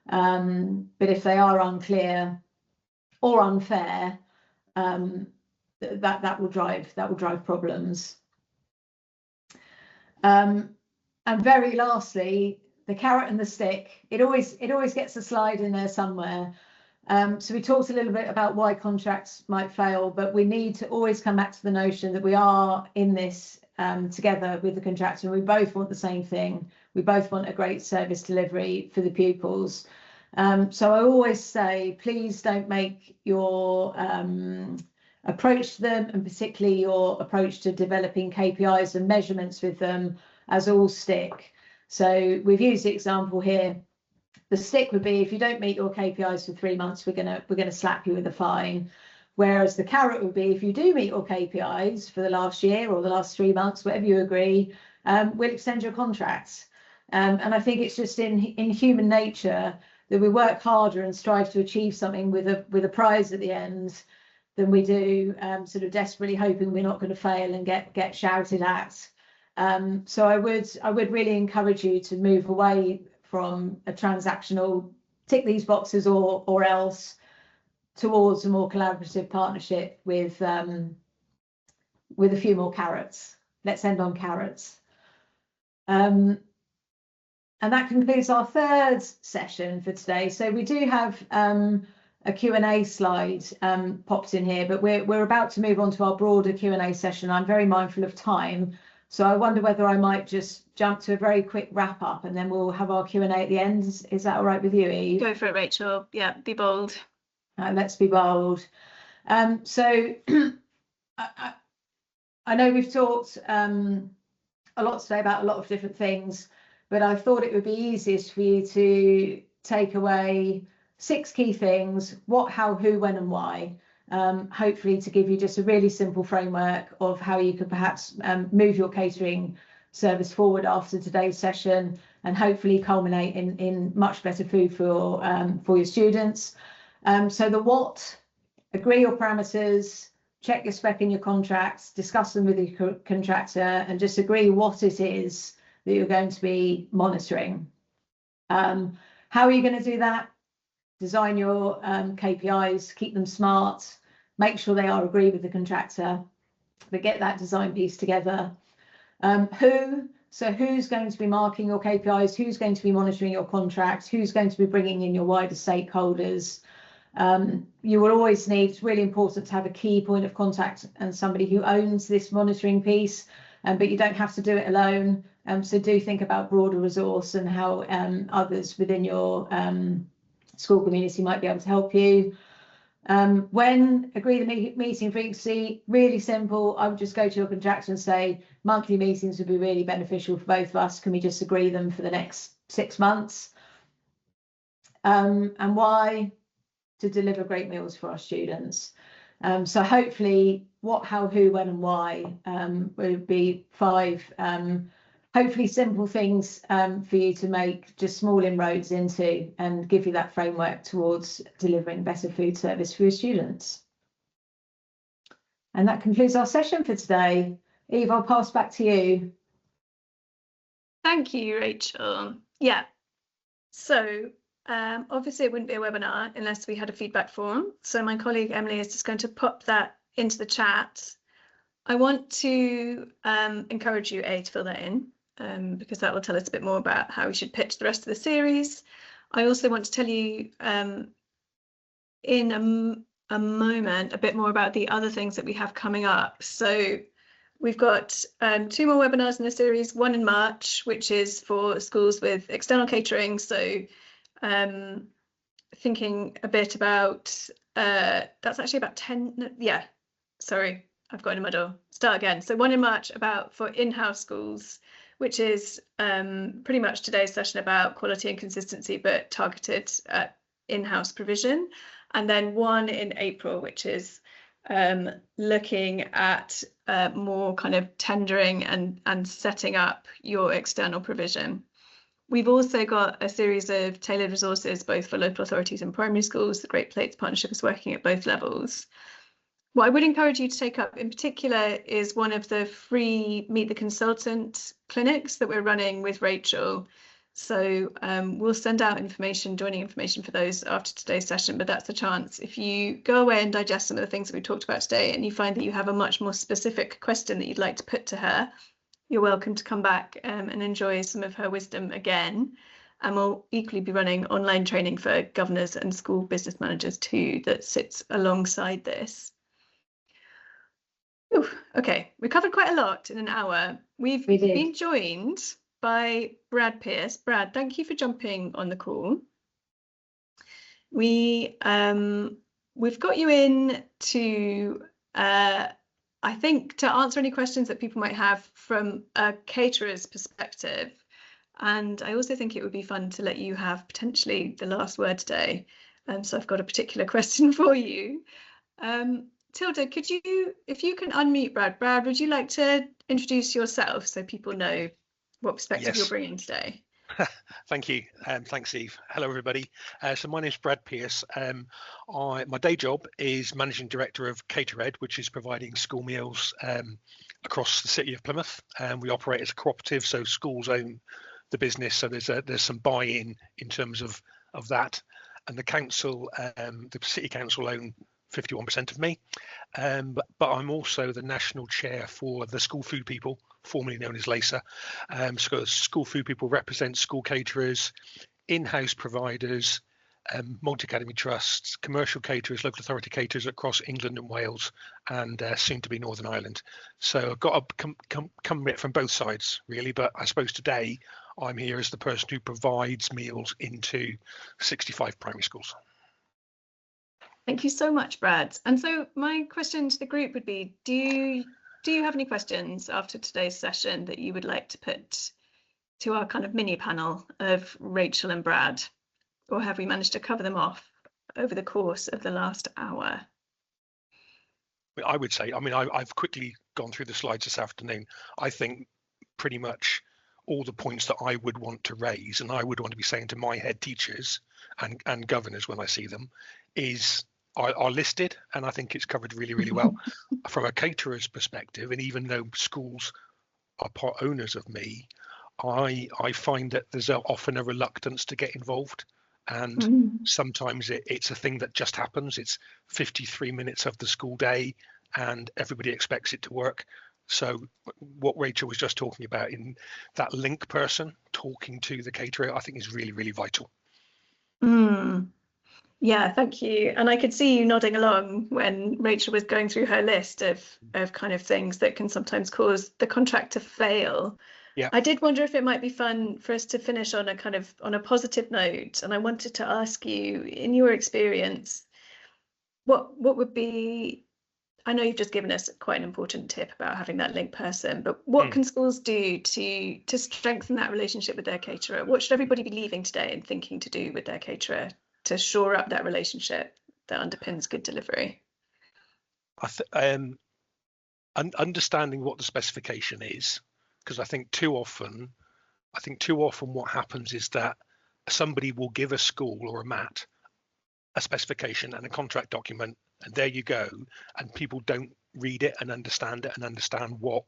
But if they are unclear or unfair, that will drive problems. And very lastly, the carrot and the stick. It always gets a slide in there somewhere. So we talked a little bit about why contracts might fail, but we need to always come back to the notion that we are in this together with the contractor. We both want the same thing. We both want a great service delivery for the pupils. So I always say, please don't make your approach to them, and particularly your approach to developing KPIs and measurements with them, as all stick. So we've used the example here. The stick would be, if you don't meet your KPIs for 3 months, we're gonna slap you with a fine. Whereas the carrot would be, if you do meet your KPIs for the last year or the last 3 months, whatever you agree, we'll extend your contract. And I think it's just in human nature that we work harder and strive to achieve something with a prize at the end than we do sort of desperately hoping we're not going to fail and get shouted at. So I would really encourage you to move away from a transactional tick these boxes or else towards a more collaborative partnership with a few more carrots. Let's end on carrots. And that concludes our third session for today. So we do have a Q&A slide popped in here, but we're about to move on to our broader Q&A session. I'm very mindful of time, so I wonder whether I might just jump to a very quick wrap up and then we'll have our Q&A at the end. Is that all right with you, Eve? Go for it, Rachel. Yeah, be bold. Let's be bold. So I know we've talked a lot today about a lot of different things, but I thought it would be easiest for you to take away 6 key things: what, how, who, when and why. Hopefully to give you just a really simple framework of how you could perhaps move your catering service forward after today's session, and hopefully culminate in much better food for your students. So the what: agree your parameters, check your spec in your contracts, discuss them with your contractor, and just agree what it is that you're going to be monitoring. How are you going to do that? Design your KPIs, keep them smart, make sure they are agreed with the contractor, but get that design piece together. Who? So who's going to be marking your KPIs? Who's going to be monitoring your contracts? Who's going to be bringing in your wider stakeholders? You will always need, it's really important to have a key point of contact and somebody who owns this monitoring piece, but you don't have to do it alone. So do think about broader resource and how others within your school community might be able to help you. When agree the meeting frequency, really simple. I would just go to your contractor and say, monthly meetings would be really beneficial for both of us. Can we just agree them for the next 6 months? And why? To deliver great meals for our students. So hopefully what, how, who, when and why would be 5 hopefully simple things for you to make just small inroads into and give you that framework towards delivering better food service for your students. And that concludes our session for today. Eve, I'll pass back to you. Thank you, Rachel. Yeah, so obviously it wouldn't be a webinar unless we had a feedback form. So my colleague Emily is just going to pop that into the chat. I want to encourage you, to fill that in. Because that will tell us a bit more about how we should pitch the rest of the series. I also want to tell you in a moment a bit more about the other things that we have coming up. So we've got 2 more webinars in the series, one in March, which is for schools with external catering. So thinking a bit about, that's actually about 10, yeah, sorry, I've got in a muddle, start again. So one in March for in-house schools, which is pretty much today's session about quality and consistency, but targeted at in-house provision. And then one in April, which is looking at more kind of tendering and setting up your external provision. We've also got a series of tailored resources, both for local authorities and primary schools. The Great Plates Partnership is working at both levels. What I would encourage you to take up in particular is one of the free Meet the Consultant clinics that we're running with Rachel. So we'll send out joining information for those after today's session, but that's a chance. If you go away and digest some of the things that we talked about today and you find that you have a much more specific question that you'd like to put to her, you're welcome to come back and enjoy some of her wisdom again. And we'll equally be running online training for governors and school business managers too, that sits alongside this. Ooh, okay, we covered quite a lot in an hour. We've been joined by Brad Pierce. Brad, thank you for jumping on the call. We've got you in to I think to answer any questions that people might have from a caterer's perspective. And I also think it would be fun to let you have potentially the last word today. So I've got a particular question for you. Tilda, could you, if you can unmute Brad. Brad, would you like to introduce yourself so people know what perspective you're bringing today? Thank you. Thanks, Eve. Hello, everybody. So my name is Brad Pierce. My day job is Managing Director of caterer, which is providing school meals across the city of Plymouth. We operate as a cooperative, so schools own the business. So there's some buy-in in terms of that. And the council, the city council own 51% of me. But I'm also the national chair for the School Food People, formerly known as LASA. So School Food People represent school caterers, in-house providers, multi-academy trusts, commercial caterers, local authority caterers across England and Wales, and soon to be Northern Ireland. So I've got to come from both sides, really. But I suppose today I'm here as the person who provides meals into 65 primary schools. Thank you so much, Brad. And so my question to the group would be, do you have any questions after today's session that you would like to put to our kind of mini panel of Rachel and Brad? Or have we managed to cover them off over the course of the last hour? I would say, I mean, I've quickly gone through the slides this afternoon. I think pretty much all the points that I would want to raise and I would want to be saying to my head teachers and governors when I see them are listed, and I think it's covered really, really well. From a caterer's perspective, and even though schools are part owners of me, I find that there's often a reluctance to get involved, and sometimes it's a thing that just happens. It's 53 minutes of the school day and everybody expects it to work. So what Rachel was just talking about, in that link person talking to the caterer, I think is really, really vital. Yeah, thank you. And I could see you nodding along when Rachel was going through her list of kind of things that can sometimes cause the contract to fail. Yeah. I did wonder if it might be fun for us to finish on a positive note. And I wanted to ask you, in your experience, what would be, I know you've just given us quite an important tip about having that link person, but what can schools do to strengthen that relationship with their caterer? What should everybody be leaving today and thinking to do with their caterer to shore up that relationship that underpins good delivery? Understanding what the specification is, because I think too often what happens is that somebody will give a school or a MAT a specification and a contract document, and there you go, and people don't read it and understand what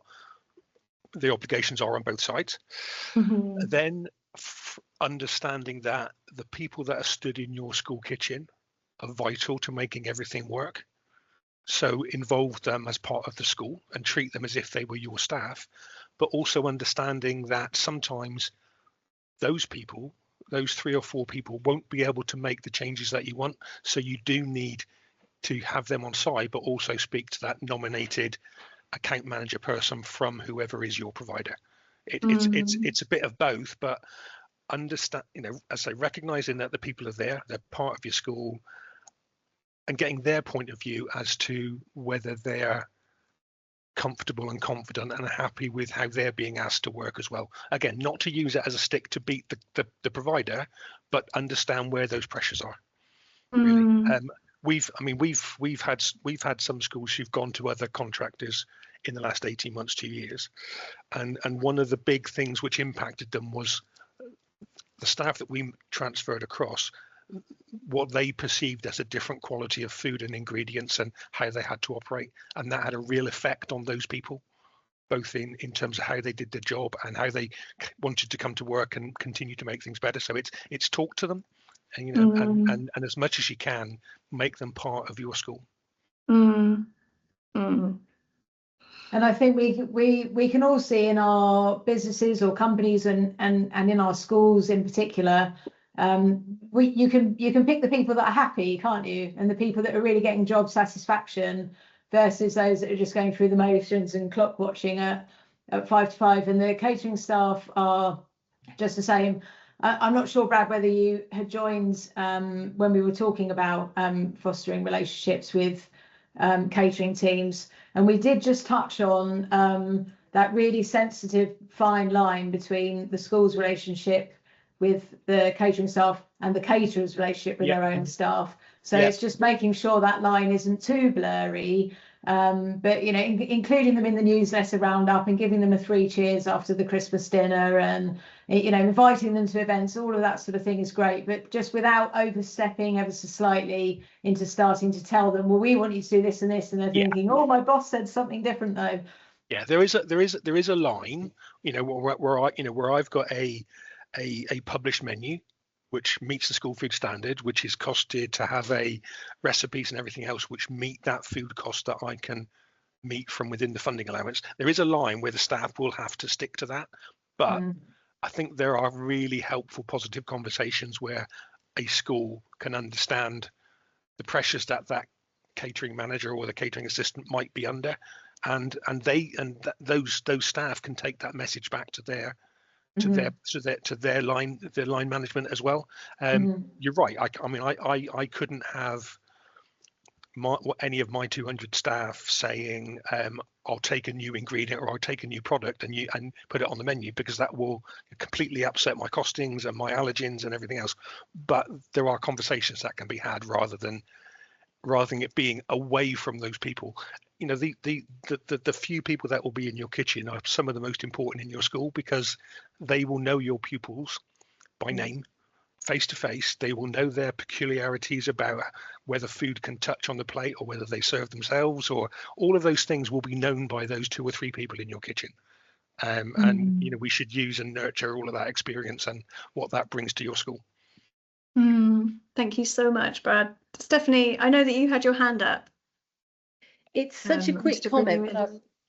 the obligations are on both sides. Then understanding that the people that are stood in your school kitchen are vital to making everything work. So involve them as part of the school and treat them as if they were your staff, but also understanding that sometimes those people, those 3 or 4 people, won't be able to make the changes that you want. So you do need to have them on side, but also speak to that nominated account manager person from whoever is your provider. It's a bit of both, but understand, as I recognizing that the people are there, they're part of your school, and getting their point of view as to whether they're comfortable and confident and happy with how they're being asked to work as well. Again, not to use it as a stick to beat the provider, but understand where those pressures are. Really. We've had some schools who've gone to other contractors in the last 18 months, 2 years, and one of the big things which impacted them was the staff that we transferred across, what they perceived as a different quality of food and ingredients and how they had to operate, and that had a real effect on those people, both in terms of how they did their job and how they wanted to come to work and continue to make things better. So it's talk to them, and and as much as you can, make them part of your school. And I think we can all see in our businesses or companies and in our schools in particular, you can pick the people that are happy, can't you? And the people that are really getting job satisfaction versus those that are just going through the motions and clock watching at 5 to 5. And the catering staff are just the same. I'm not sure, Brad, whether you had joined when we were talking about fostering relationships with catering teams, and we did just touch on that really sensitive fine line between the school's relationship with the catering staff and the caterer's relationship with their own staff. So it's just making sure that line isn't too blurry, but you know, including them in the newsletter roundup and giving them a 3 cheers after the Christmas dinner, and you know, inviting them to events, all of that sort of thing is great, but just without overstepping ever so slightly into starting to tell them, well, we want you to do this and this, and they're thinking, oh, my boss said something different though. Yeah, there is a line, you know, where I've got a published menu which meets the school food standard, which is costed to have a recipes and everything else which meet that food cost that I can meet from within the funding allowance. There is a line where the staff will have to stick to that, but I think there are really helpful, positive conversations where a school can understand the pressures that catering manager or the catering assistant might be under, and those staff can take that message back to their line management as well. You're right. I mean, I couldn't have any of my 200 staff saying I'll take a new ingredient or I'll take a new product and put it on the menu, because that will completely upset my costings and my allergens and everything else. But there are conversations that can be had rather than it being away from those people. You know, the few people that will be in your kitchen are some of the most important in your school, because they will know your pupils by name, face to face. They will know their peculiarities about whether food can touch on the plate or whether they serve themselves, or all of those things will be known by those 2 or 3 people in your kitchen. And you know, we should use and nurture all of that experience and what that brings to your school. Thank you so much, Brad. Stephanie, I know that you had your hand up. It's such a quick comment.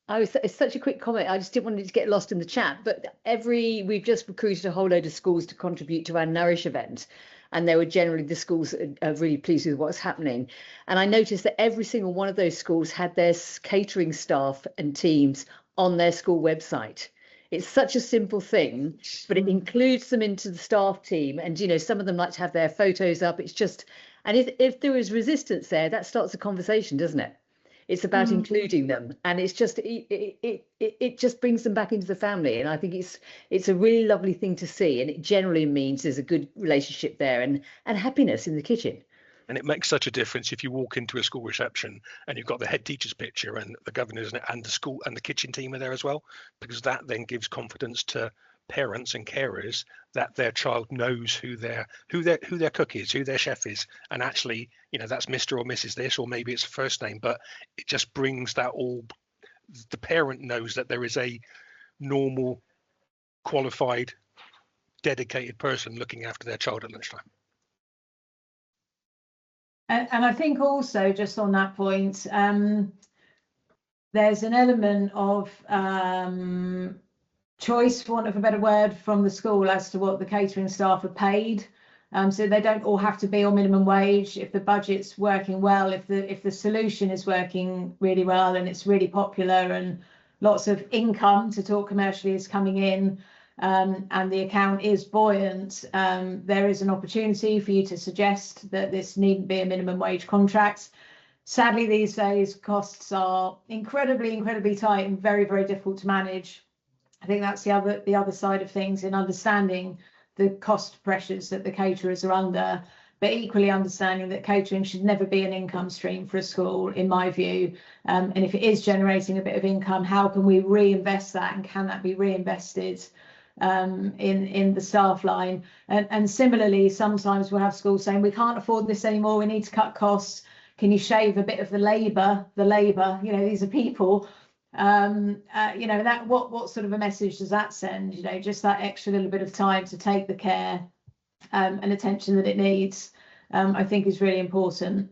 It's such a quick comment. I just didn't want it to get lost in the chat. But we've just recruited a whole load of schools to contribute to our Nourish event, and they were generally the schools that are really pleased with what's happening. And I noticed that every single one of those schools had their catering staff and teams on their school website. It's such a simple thing, but it includes them into the staff team. And, you know, some of them like to have their photos up. It's just, and if there is resistance there, that starts a conversation, doesn't it? It's about including them, and it's just it just brings them back into the family. And I think it's a really lovely thing to see, and it generally means there's a good relationship there and happiness in the kitchen. And it makes such a difference if you walk into a school reception and you've got the head teacher's picture and the governors and the school and the kitchen team are there as well, because that then gives confidence to parents and carers that their child knows who their cook is, who their chef is, and actually, you know, that's Mr. or Mrs. this, or maybe it's a first name, but it just brings that all. The parent knows that there is a normal, qualified, dedicated person looking after their child at lunchtime. And I think also, just on that point, there's an element of choice, for want of a better word, from the school as to what the catering staff are paid. So they don't all have to be on minimum wage. If the budget's working well, if the solution is working really well and it's really popular and lots of income, to talk commercially, is coming in, and the account is buoyant, there is an opportunity for you to suggest that this needn't be a minimum wage contract. Sadly, these days, costs are incredibly tight and very, very difficult to manage. I think that's the other side of things, in understanding the cost pressures that the caterers are under, but equally understanding that catering should never be an income stream for a school, in my view. And if it is generating a bit of income, how can we reinvest that, and can that be reinvested in the staff line? And similarly, sometimes we'll have schools saying, we can't afford this anymore, we need to cut costs. Can you shave a bit of the labour? You know, these are people. You know, that what sort of a message does that send? You know, just that extra little bit of time to take the care and attention that it needs, I think is really important.